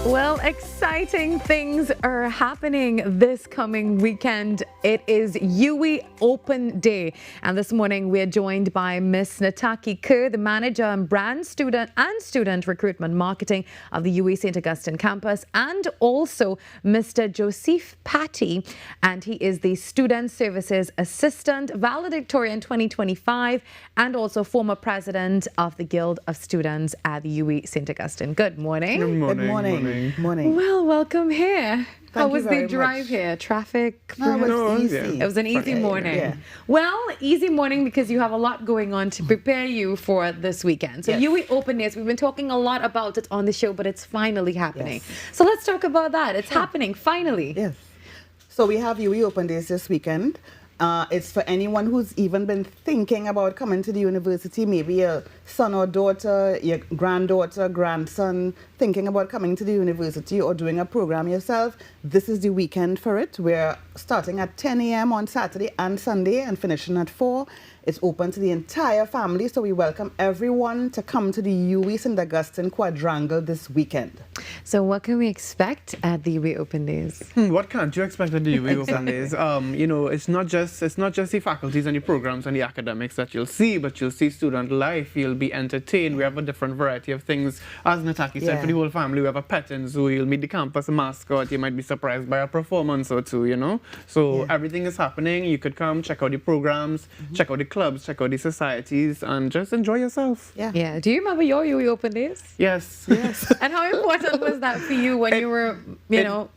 Well, exciting things are happening this coming weekend. It is UWI Open Day. And this morning we're joined by Miss Nataki Kerr, the manager and brand student recruitment marketing of the UWI St. Augustine campus, and also Mr. Joseph Patty. And he is the Student Services Assistant, valedictorian 2025, and also former president of the Guild of Students at the UWI St. Augustine. Good morning. Good morning. Good morning. Morning. Well, welcome here. How was the very drive much. here? Traffic? No, it was easy. It was an easy morning. Yeah. Well, easy morning because you have a lot going on to prepare you for this weekend. So Yes. UWI Open Days, we've been talking a lot about it on the show, but it's finally happening. Yes. So let's talk about that. It's happening, finally. Yes. So we have UWI Open Days this weekend. It's for anyone who's even been thinking about coming to the university, maybe a son or daughter, your granddaughter, grandson, thinking about coming to the university or doing a program yourself. This is the weekend for it. We're starting at 10 a.m. on Saturday and Sunday and finishing at 4. It's open to the entire family, so we welcome everyone to come to the UWI St. Augustine Quadrangle this weekend. So what can we expect at the UWI Open Days? What can't you expect at the UWI Open Days? You know, it's not just the faculties and the programs and the academics that you'll see, but you'll see student life. You'll be entertained. We have a different variety of things. As Nataki said, for the whole family, we have a petting zoo. You'll meet the campus mascot. You might be surprised by a performance or two. You know, so everything is happening. You could come check out the programs, check out the clubs, check out the societies, and just enjoy yourself. Yeah. Do you remember your UWI Open Days? Yes. And how important was that for you when you were,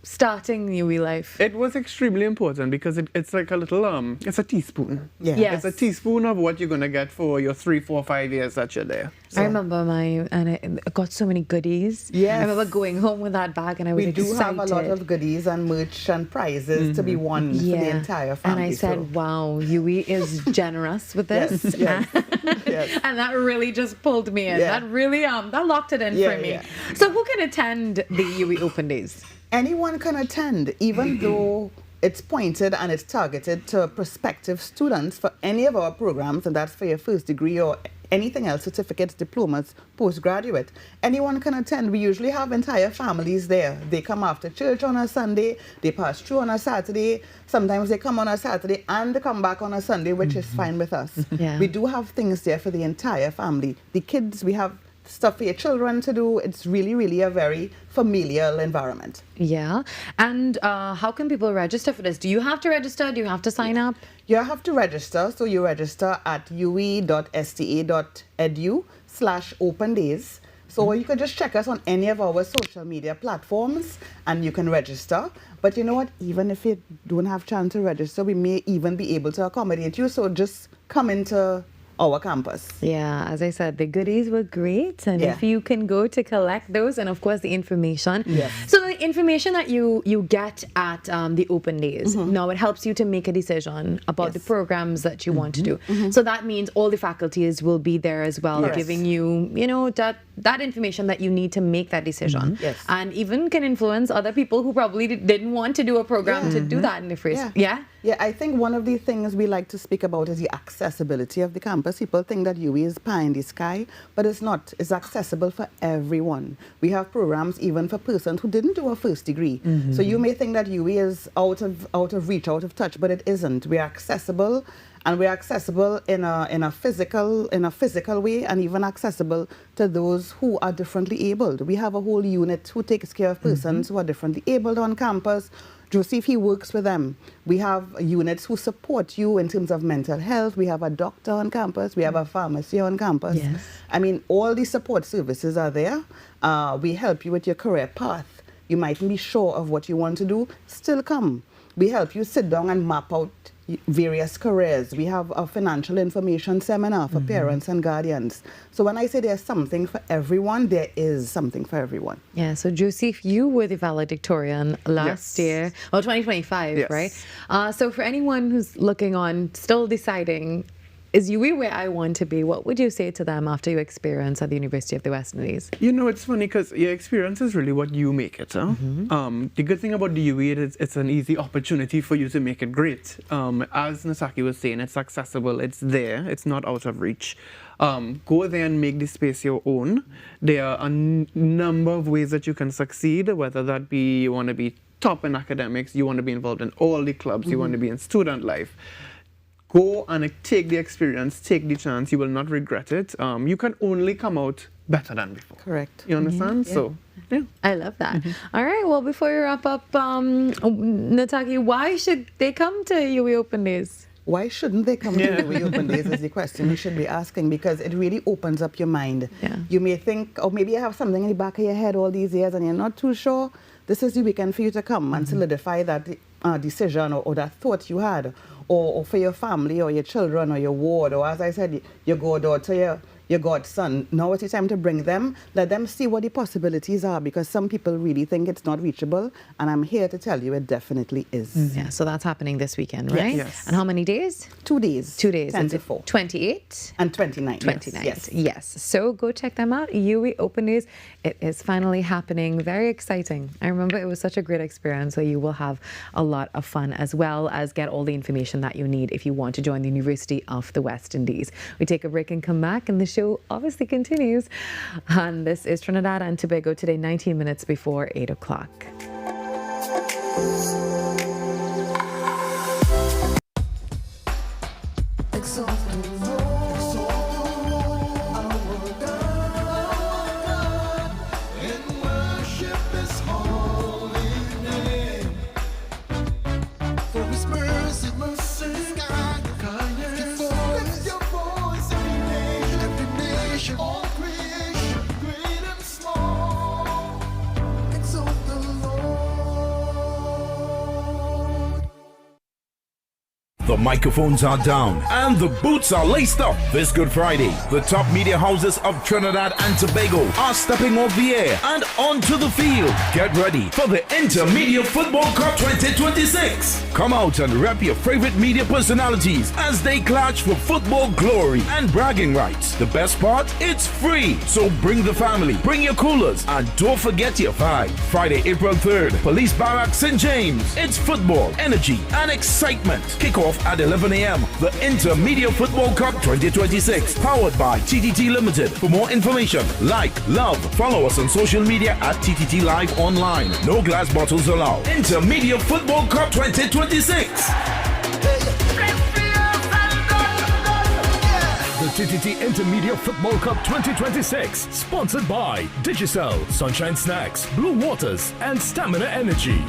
starting UWI life? It was extremely important because it's like a little, it's a teaspoon. Yes. It's a teaspoon of what you're going to get for your 3, 4, 5 years that you're there. I remember I got so many goodies. Yes. I remember going home with that bag and I was We excited. do have a lot of goodies and merch and prizes to be won for the entire family. And I said, wow, UWI is generous with this. Yes. And that really just pulled me in. Yeah. That really, that locked it in for me. Yeah. So who can attend the UWI Open Days? Anyone can attend, even though it's pointed and it's targeted to prospective students for any of our programs, and that's for your first degree or anything else, certificates, diplomas, postgraduate. Anyone can attend. We usually have entire families there. They come after church on a Sunday, they pass through on a Saturday, sometimes they come on a Saturday and they come back on a Sunday, which is fine with us. Yeah. We do have things there for the entire family. The kids, we have stuff for your children to do. It's really, really a very familial environment. Yeah. And how can people register for this? Do you have to register? Do you have to sign up? You have to register. So you register at uwe.sta.edu/open days. So you can just check us on any of our social media platforms and you can register. But you know what? Even if you don't have chance to register, we may even be able to accommodate you. So just come into our campus. Yeah, as I said, the goodies were great, and if you can go to collect those, and of course the information. Yes. So the information that you get at the open days, now it helps you to make a decision about the programs that you want to do. So that means all the faculties will be there as well, giving you, that information that you need to make that decision. Yes. And even can influence other people who probably didn't want to do a program to do that in the first. Yeah, I think one of the things we like to speak about is the accessibility of the campus. People think that UWI is pie in the sky, but it's not. It's accessible for everyone. We have programs even for persons who didn't do a first degree. So you may think that UWI is out of reach, out of touch, but it isn't. We are accessible, and we're accessible in a physical way, and even accessible to those who are differently abled. We have a whole unit who takes care of persons who are differently abled on campus. Joseph, he works with them. We have units who support you in terms of mental health. We have a doctor on campus. We have a pharmacy on campus. Yes. I mean, all these support services are there. We help you with your career path. You mightn't be sure of what you want to do. Still come. We help you sit down and map out various careers. We have a financial information seminar for parents and guardians. So when I say there's something for everyone, there is something for everyone. Yeah, so Joseph, you were the valedictorian last year, well, 2025, Yes. right? So for anyone who's looking on, still deciding, is UWI where I want to be? What would you say to them after your experience at the University of the West Indies? You know, it's funny because your experience is really what you make it. Huh? The good thing about the UWI is it's an easy opportunity for you to make it great. As Nasaki was saying, it's accessible, it's there, it's not out of reach. Go there and make the space your own. There are a number of ways that you can succeed, whether that be you want to be top in academics, you want to be involved in all the clubs, you want to be in student life. Go and take the experience, take the chance. You will not regret it. You can only come out better than before. Correct. You understand? Yeah. So, yeah. I love that. All right, well, before we wrap up, Nataki, why should they come to UWI Open Days? Why shouldn't they come to UWI Open Days is the question you should be asking, because it really opens up your mind. Yeah. You may think, or maybe you have something in the back of your head all these years and you're not too sure. This is the weekend for you to come and solidify that decision or that thought you had. Or for your family or your children or your ward, or as I said, your goddaughter, your godson. Now it's time to bring them, let them see what the possibilities are, because some people really think it's not reachable, and I'm here to tell you it definitely is. Yeah, so that's happening this weekend, right? Yes. And how many days? 2 days. 2 days. 10 to 4. 28? And 29. 29. Yes. Yes. So go check them out. UWI Open Days. It is finally happening. Very exciting. I remember it was such a great experience. So you will have a lot of fun, as well as get all the information that you need if you want to join the University of the West Indies. We take a break and come back, and the show obviously continues. And this is Trinidad and Tobago Today, 19 minutes before 8 o'clock. The microphones are down and the boots are laced up. This Good Friday, the top media houses of Trinidad and Tobago are stepping off the air and onto the field. Get ready for the Intermedia Football Cup 2026. Come out and rep your favorite media personalities as they clash for football glory and bragging rights. The best part? It's free. So bring the family, bring your coolers, and don't forget your vibe. Friday, April 3rd, Police Barracks, St. James. It's football, energy, and excitement. Kickoff at 11 a.m. The Intermedia Football Cup 2026, powered by TTT Limited. For more information, like, love, follow us on social media at TTT Live Online. No glass bottles allowed. Intermedia Football Cup 2026. The TTT Intermedia Football Cup 2026, sponsored by Digicel, Sunshine Snacks, Blue Waters, and Stamina Energy.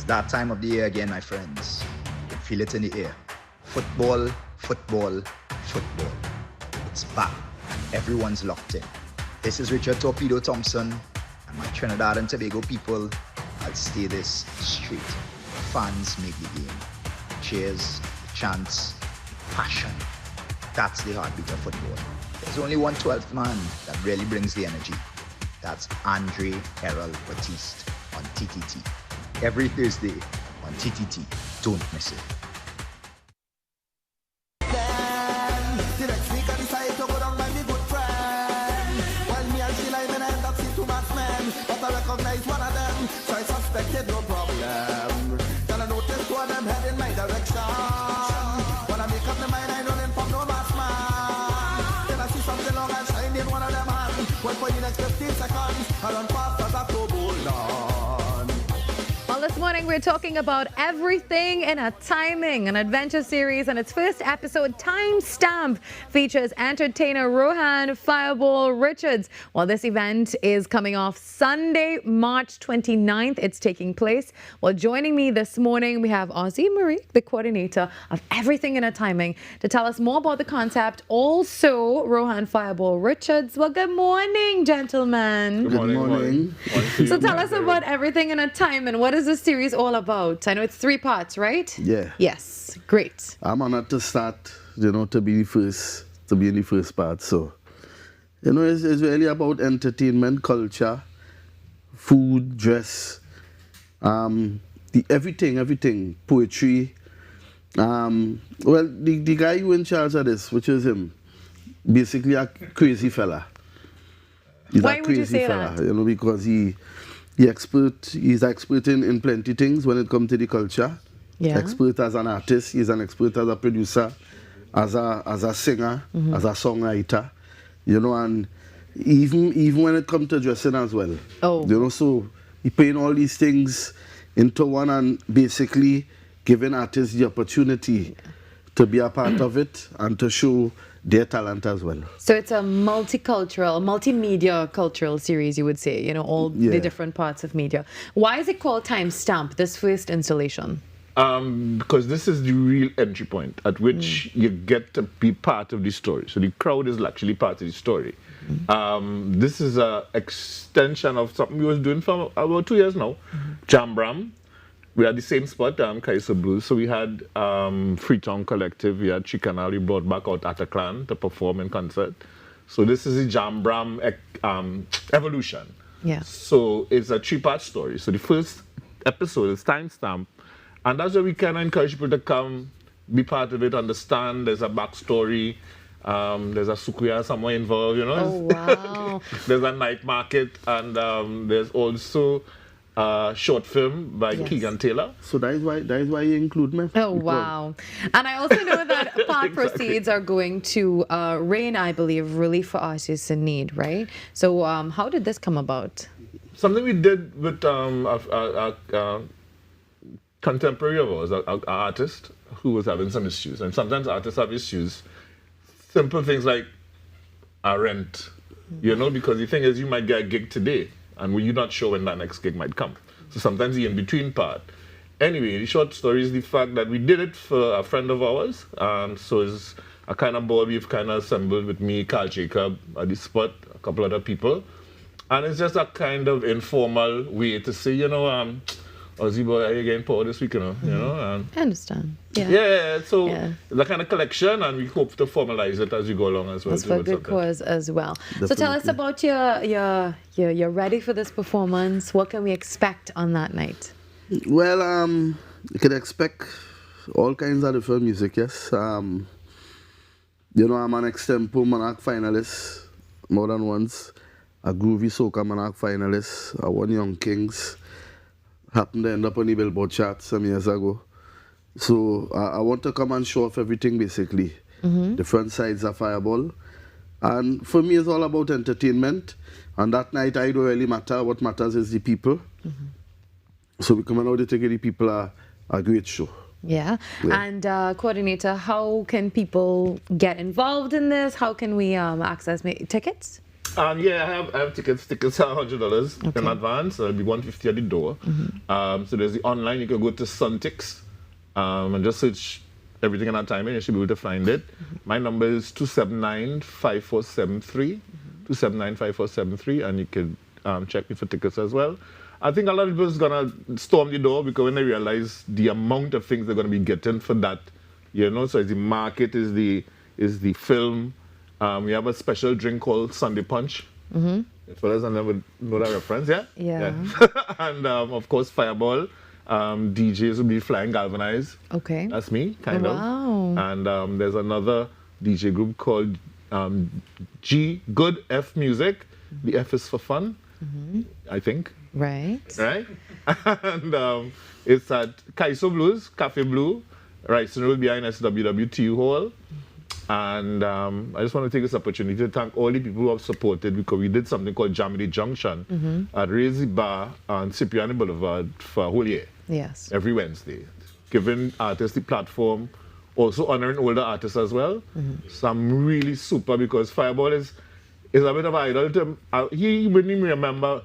That time of the year again, my friends. You can feel it in the air. Football, football, football. It's back. Everyone's locked in. This is Richard Torpedo Thompson, And my Trinidad and Tobago people, I'll stay this straight. Fans make the game. Cheers, chants, passion. That's the heartbeat of football. There's only one 12th man that really brings the energy. That's Andre Errol Batiste on TTT. Every Thursday on TTT. Don't miss it. But I recognize one of them, so I suspected no problem. Then I noticed two of them head in my direction. When I make up my mind, I don't inform no mass man. Then I see something long and shiny in one of them hand. Wait for the next 15 seconds, I run fast as a cobalt on. Well, this morning we're talking about everything in a timing, an adventure series, and its first episode, Timestamp, features entertainer Rohan Fireball Richards. Well, this event is coming off Sunday, March 29th. It's taking place. Well, joining me this morning, we have Ozzy Marie, the coordinator of Everything in a Timing, to tell us more about the concept. Also, Rohan Fireball Richards. Well, good morning, gentlemen. Good morning. So tell us about Everything in a Timing. What is this series all about? I know it's 3 parts, right? Yeah. Yes. Great. I'm honored to start, to be in the first part. So, it's really about entertainment, culture, food, dress, everything, poetry. The guy who in charge of this, which is him, basically a crazy fella. He's Why a would crazy you say fella, that? because he's expert in plenty things when it comes to the culture. Yeah. Expert as an artist, he's an expert as a producer, as a singer, as a songwriter, and even when it comes to dressing as well. Oh. So he putting all these things into one and basically giving artists the opportunity to be a part of it and to show their talent as well. So it's a multicultural, multimedia cultural series, you would say, all the different parts of media. Why is it called Timestamp, this first installation? Because this is the real entry point at which you get to be part of the story. So the crowd is actually part of the story. This is an extension of something we was doing for about 2 years now. Jambram. We had the same spot, Kaiser Blues. So we had Freetown Collective, we had Chicanal, we brought back out Ataclan to perform in concert. So this is the Jambram evolution. Yeah. So it's a 3-part story. So the first episode is Timestamp. And that's where we kind of encourage people to come, be part of it, understand there's a backstory. There's a sukuya somewhere involved, Oh, wow. There's a night market, and there's also a short film by Keegan Taylor. So that is why you include me. Oh, wow. And I also know that part proceeds are going to RAIN, I believe, Relief for Artists in Need, right? So how did this come about? Something we did with a contemporary of ours, an artist who was having some issues. And sometimes artists have issues. Simple things like a rent, because the thing is you might get a gig today and you're not sure when that next gig might come. So sometimes the in-between part. Anyway, the short story is the fact that we did it for a friend of ours. So it's a kind of board we've kind of assembled with me, Carl Jacob, at the spot, a couple other people. And it's just a kind of informal way to say, Ozzy boy, are you getting power this week, And, I understand. Yeah. Yeah, so it's a kind of collection, and we hope to formalize it as we go along as well. It's for a good cause as well. Definitely. So tell us about you're ready for this performance. What can we expect on that night? Well, you can expect all kinds of different music, yes. I'm an extempo Monarch finalist more than once, a groovy soca Monarch finalist, I won Young Kings. Happened to end up on the Billboard chart some years ago. So I want to come and show off everything basically. Different sides of Fireball. And for me it's all about entertainment. And that night I don't really matter. What matters is the people. So we come out to give the people a great show. Yeah. And coordinator, how can people get involved in this? How can we access tickets? I have tickets. Tickets are $100 in advance. It'll be $150 at the door. So there's the online. You can go to Suntix and just search Everything in Our Timing. You should be able to find it. My number is 279-5473. 279-5473, and you could check me for tickets as well. I think a lot of people is gonna storm the door because when they realize the amount of things they're gonna be getting for that, So the market is the film. We have a special drink called Sunday Punch. Fellas, I never know that reference, yeah? Yeah. And of course, Fireball. DJs will be flying galvanized. Okay. That's me, kind of. Wow. And there's another DJ group called Good F Music. The F is for fun, I think. Right. Right? And it's at Kaiso Blues, Cafe Blue, Rising Road behind SWWTU Hall. And I just want to take this opportunity to thank all the people who have supported, because we did something called Jamity Junction at Razy Bar on Cipriani Boulevard for a whole year. Yes. Every Wednesday. Giving artists the platform, also honoring older artists as well. So I'm really super, because Fireball is a bit of an idol to he wouldn't even remember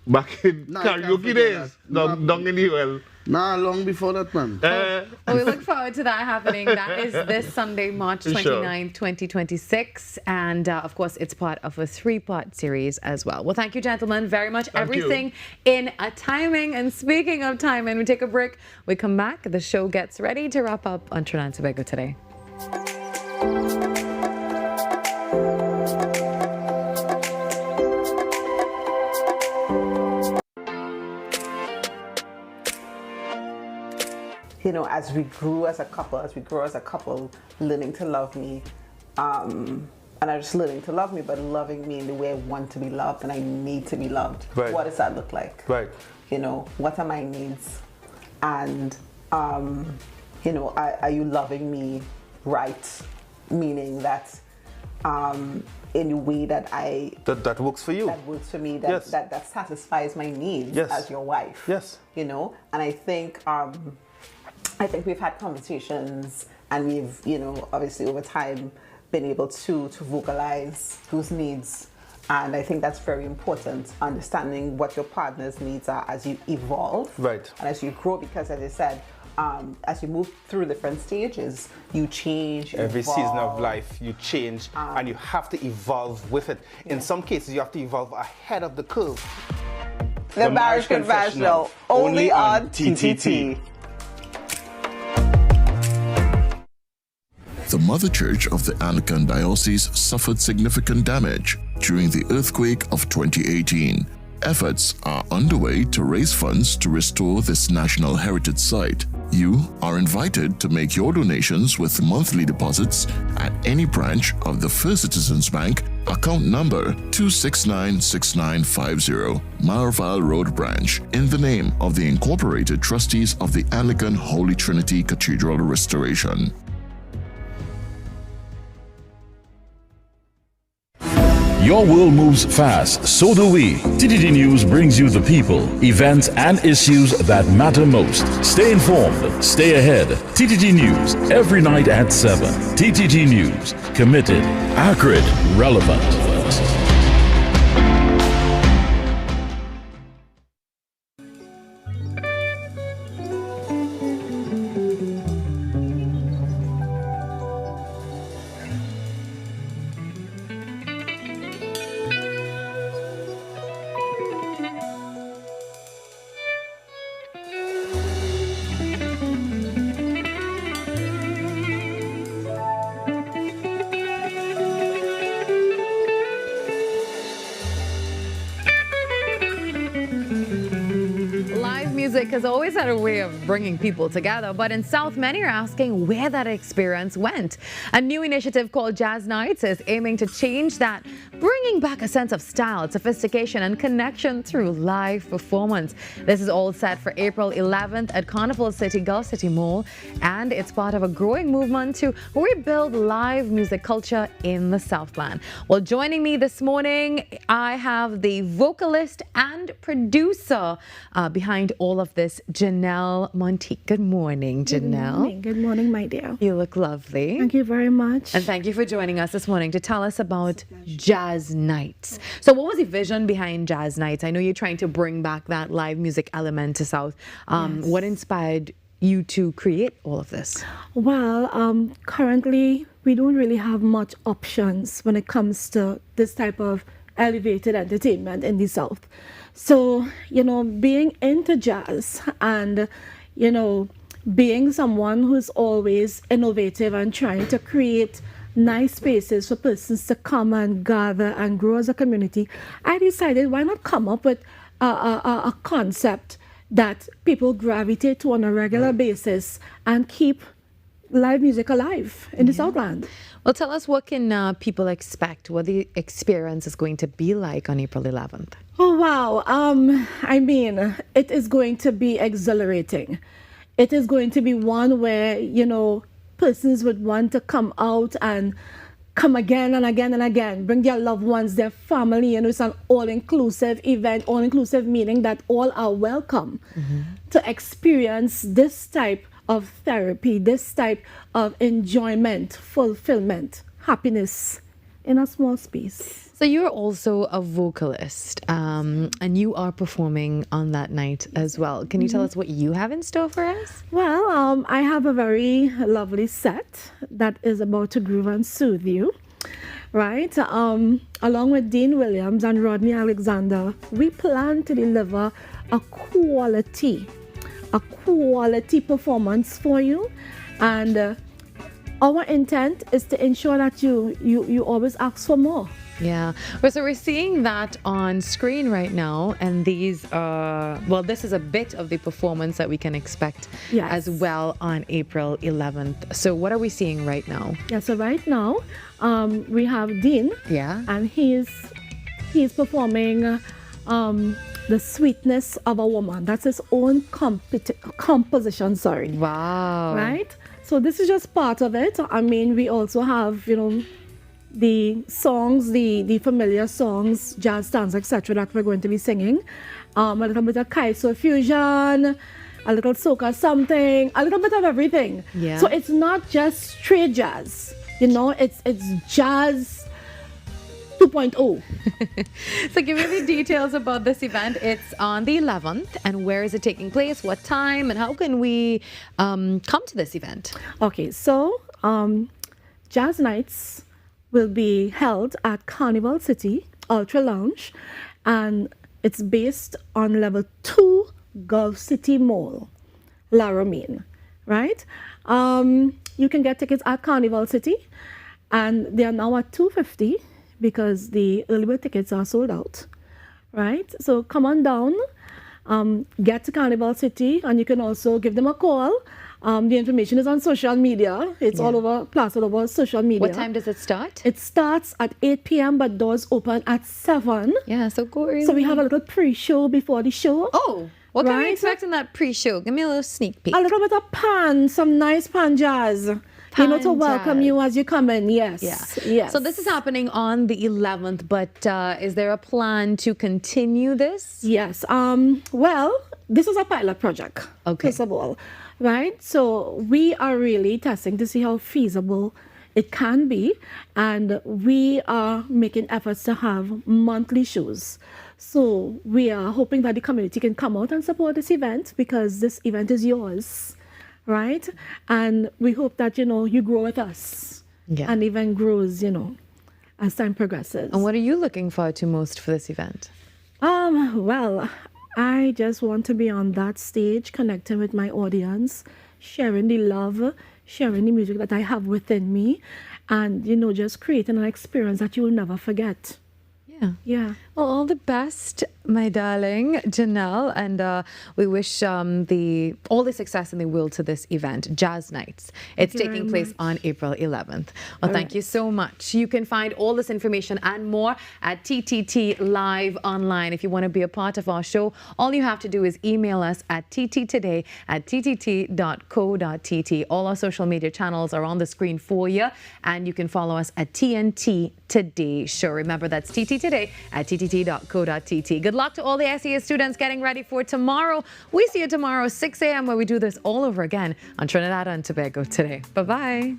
back in karaoke days, down in the well. Nah, long before that, man. Well, we look forward to that happening. That is this Sunday, March 29th, 2026. And of course, it's part of a 3-part series as well. Well, thank you, gentlemen, very much. Everything in a timing. And speaking of timing, we take a break. We come back. The show gets ready to wrap up on Trinidad and Tobago Today. As we grew as a couple, learning to love me, and not just learning to love me, but loving me in the way I want to be loved and I need to be loved. Right. What does that look like? Right. What are my needs? And, are you loving me right? Meaning that, in a way that that works for you. That works for me, that satisfies my needs as your wife. Yes. And I think we've had conversations, and we've, obviously over time been able to vocalize those needs. And I think that's very important, understanding what your partner's needs are as you evolve. Right. And as you grow, because as I said, as you move through different stages, you change, you Every evolve. season of life, you change, and you have to evolve with it. In some cases, you have to evolve ahead of the curve. The Marriage Confessional, only on TTT. The Mother Church of the Anglican Diocese suffered significant damage during the earthquake of 2018. Efforts are underway to raise funds to restore this national heritage site. You are invited to make your donations with monthly deposits at any branch of the First Citizens Bank, account number 2696950, Marval Road Branch, in the name of the Incorporated Trustees of the Anglican Holy Trinity Cathedral Restoration. Your world moves fast, so do we. TTT News brings you the people, events, and issues that matter most. Stay informed, stay ahead. TTT News, every night at 7. TTT News, committed, accurate, relevant. Music has always had a way of bringing people together, but in South, many are asking where that experience went. A new initiative called Jazz Nights is aiming to change that, bringing back a sense of style, sophistication, and connection through live performance. This is all set for April 11th at Carnival City Gulf City Mall, and it's part of a growing movement to rebuild live music culture in the Southland. Well, joining me this morning, I have the vocalist and producer behind all of this, Janelle Monteith. Good morning, Janelle. Good morning, my dear. You look lovely. Thank you very much. And thank you for joining us this morning to tell us about Jazz Nights. So what was the vision behind Jazz Nights? I know you're trying to bring back that live music element to South. Yes. What inspired you to create all of this? Well, currently we don't really have much options when it comes to this type of elevated entertainment in the South. So, being into jazz and, being someone who's always innovative and trying to create nice spaces for persons to come and gather and grow as a community, I decided why not come up with a concept that people gravitate to on a regular basis and keep live music alive in the Southland. Well, tell us, what can people expect, what the experience is going to be like on April 11th? Oh, wow. I mean, it is going to be exhilarating. It is going to be one where, persons would want to come out and come again and again and again, bring their loved ones, their family. It's an all-inclusive event, all-inclusive meaning that all are welcome to experience this type of therapy, this type of enjoyment, fulfillment, happiness in a small space. So you're also a vocalist, and you are performing on that night as well. Can you tell us what you have in store for us? Well, I have a very lovely set that is about to groove and soothe you, right? Along with Dean Williams and Rodney Alexander, we plan to deliver a quality performance for you, and our intent is to ensure that you always ask for more. Yeah. Well, so we're seeing that on screen right now, and these this is a bit of the performance that we can expect as well on April 11th. So what are we seeing right now? Yeah, so right now we have Dean. Yeah. And he's performing The Sweetness of a Woman. That's his own composition, sorry. Wow. Right? So this is just part of it. I mean, we also have, the songs, the familiar songs, jazz stands, etc. that we're going to be singing. A little bit of Kaiso fusion, a little soca something, a little bit of everything. Yeah. So it's not just straight jazz, it's jazz 2.0. So give me the details about this event. It's on the 11th, and where is it taking place, what time, and how can we come to this event? Okay, so Jazz Nights will be held at Carnival City Ultra Lounge, and it's based on level 2 Gulf City Mall, Laramine, right? You can get tickets at Carnival City, and they are now at $250 because the early bird tickets are sold out, right? So come on down, get to Carnival City, and you can also give them a call. The information is on social media. It's all over social media. What time does it start? It starts at 8 p.m. but doors open at 7. Yeah, so go early. So we have a little pre-show before the show. Oh, what can we expect in that pre-show? Give me a little sneak peek. A little bit of pan, some nice pan jazz. To welcome you as you come in. Yes. Yeah. Yes. So this is happening on the 11th, but is there a plan to continue this? Yes. Well, this is a pilot project. Okay. First of all, right? So we are really testing to see how feasible it can be, and we are making efforts to have monthly shows. So we are hoping that the community can come out and support this event, because this event is yours. Right? And we hope that, you grow with us. Yeah. And even grows, as time progresses. And what are you looking forward to most for this event? Well, I just want to be on that stage, connecting with my audience, sharing the love, sharing the music that I have within me, and, just creating an experience that you will never forget. Yeah. Yeah. Well, all the best, my darling Janelle, and we wish all the success in the will to this event, Jazz Nights. It's taking place on April 11th. Well, thank you so much. You can find all this information and more at TTT Live Online. If you want to be a part of our show, all you have to do is email us at ttt@ttt.co.tt. All our social media channels are on the screen for you, and you can follow us at TNT Today Show. Remember, that's TT Today at ttt.co.tt. Good luck to all the SEA students getting ready for tomorrow. We see you tomorrow, 6 a.m., where we do this all over again on Trinidad and Tobago Today. Bye-bye.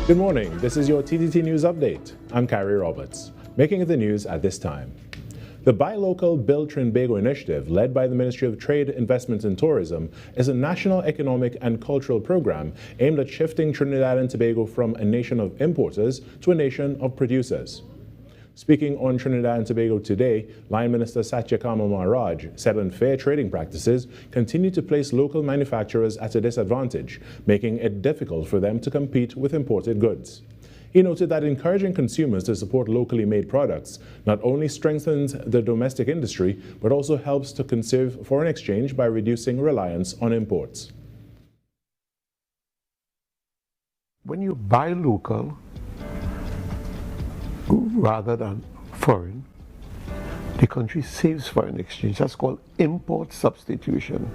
Good morning, this is your TTT News Update. I'm Carrie Roberts. Making it the news at this time. The Buy Local, Build Trinbago initiative, led by the Ministry of Trade, Investment and Tourism, is a national economic and cultural program aimed at shifting Trinidad and Tobago from a nation of importers to a nation of producers. Speaking on Trinidad and Tobago Today, Line Minister Satyakama Maharaj said unfair trading practices continue to place local manufacturers at a disadvantage, making it difficult for them to compete with imported goods. He noted that encouraging consumers to support locally made products not only strengthens the domestic industry, but also helps to conserve foreign exchange by reducing reliance on imports. When you buy local rather than foreign, the country saves foreign exchange. That's called import substitution.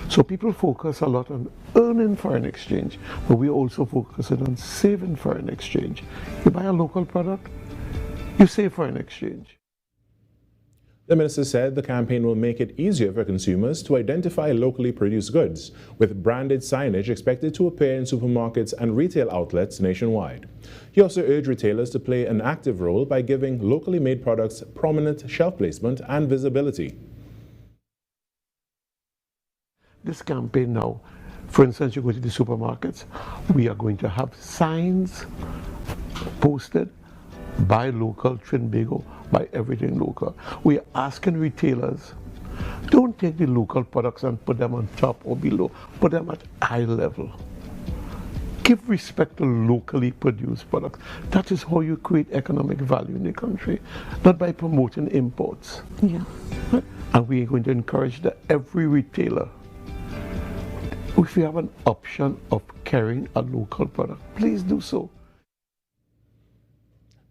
So people focus a lot on earning foreign exchange, but we're also focusing on saving foreign exchange. You buy a local product, you save foreign exchange. The minister said the campaign will make it easier for consumers to identify locally produced goods, with branded signage expected to appear in supermarkets and retail outlets nationwide. He also urged retailers to play an active role by giving locally made products prominent shelf placement and visibility. This campaign now, for instance, you go to the supermarkets, we are going to have signs posted, buy local, Trinbago, buy everything local. We are asking retailers, don't take the local products and put them on top or below, put them at eye level. Give respect to locally produced products. That is how you create economic value in the country, not by promoting imports. Yeah. And we are going to encourage that every retailer, if you have an option of carrying a local product, please do so.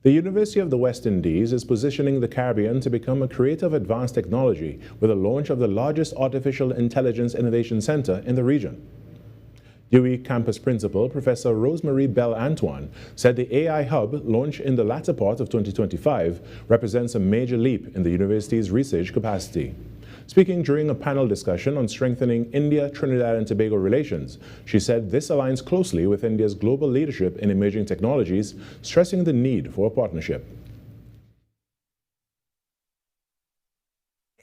The University of the West Indies is positioning the Caribbean to become a creative advanced technology with the launch of the largest artificial intelligence innovation center in the region. UWI campus principal Professor Rosemary Bell-Antoine said the AI hub, launched in the latter part of 2025, represents a major leap in the university's research capacity. Speaking during a panel discussion on strengthening India-Trinidad and Tobago relations, she said this aligns closely with India's global leadership in emerging technologies, stressing the need for a partnership.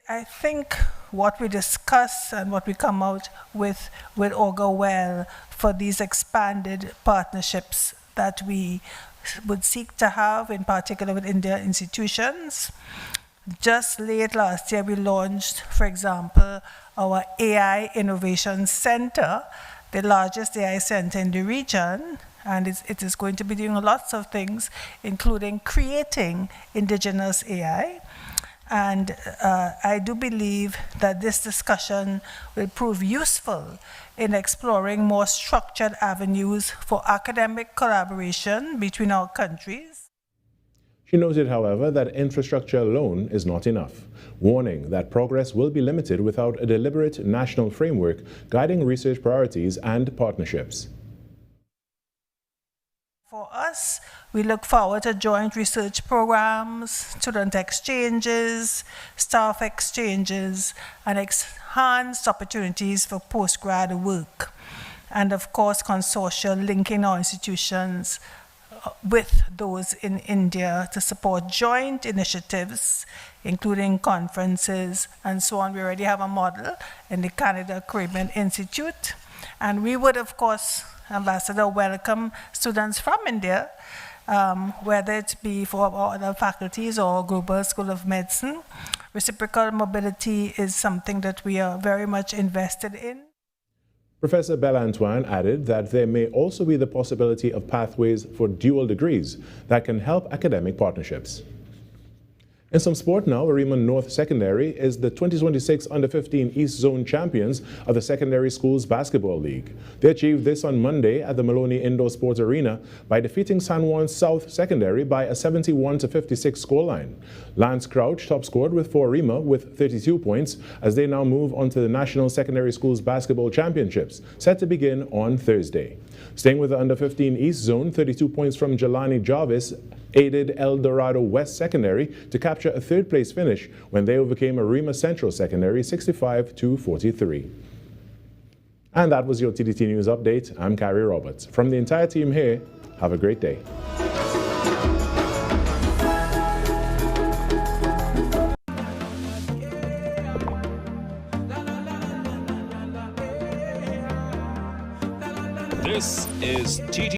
I think what we discuss and what we come out with will augur well for these expanded partnerships that we would seek to have, in particular with India institutions. Just late last year, we launched, for example, our AI Innovation Center, the largest AI center in the region, and it is going to be doing lots of things, including creating indigenous AI. And I do believe that this discussion will prove useful in exploring more structured avenues for academic collaboration between our countries. She noted, however, that infrastructure alone is not enough, warning that progress will be limited without a deliberate national framework guiding research priorities and partnerships. For us, we look forward to joint research programs, student exchanges, staff exchanges, and enhanced opportunities for postgrad work. And of course, consortia linking our institutions with those in India to support joint initiatives, including conferences and so on. We already have a model in the Canada Caribbean Institute. And we would, of course, Ambassador, welcome students from India, whether it be for our other faculties or Global School of Medicine. Reciprocal mobility is something that we are very much invested in. Professor Bell-Antoine added that there may also be the possibility of pathways for dual degrees that can help academic partnerships. In some sport now, Arima North Secondary is the 2026 Under-15 East Zone champions of the Secondary Schools Basketball League. They achieved this on Monday at the Maloney Indoor Sports Arena by defeating San Juan South Secondary by a 71-56 scoreline. Lance Crouch top scored for Arima with 32 points as they now move on to the National Secondary Schools Basketball Championships, set to begin on Thursday. Staying with the Under-15 East Zone, 32 points from Jelani Jarvis aided El Dorado West Secondary to capture a third-place finish when they overcame Arima Central Secondary 65-43. And that was your TTT News Update. I'm Carrie Roberts. From the entire team here, have a great day. This is TTT.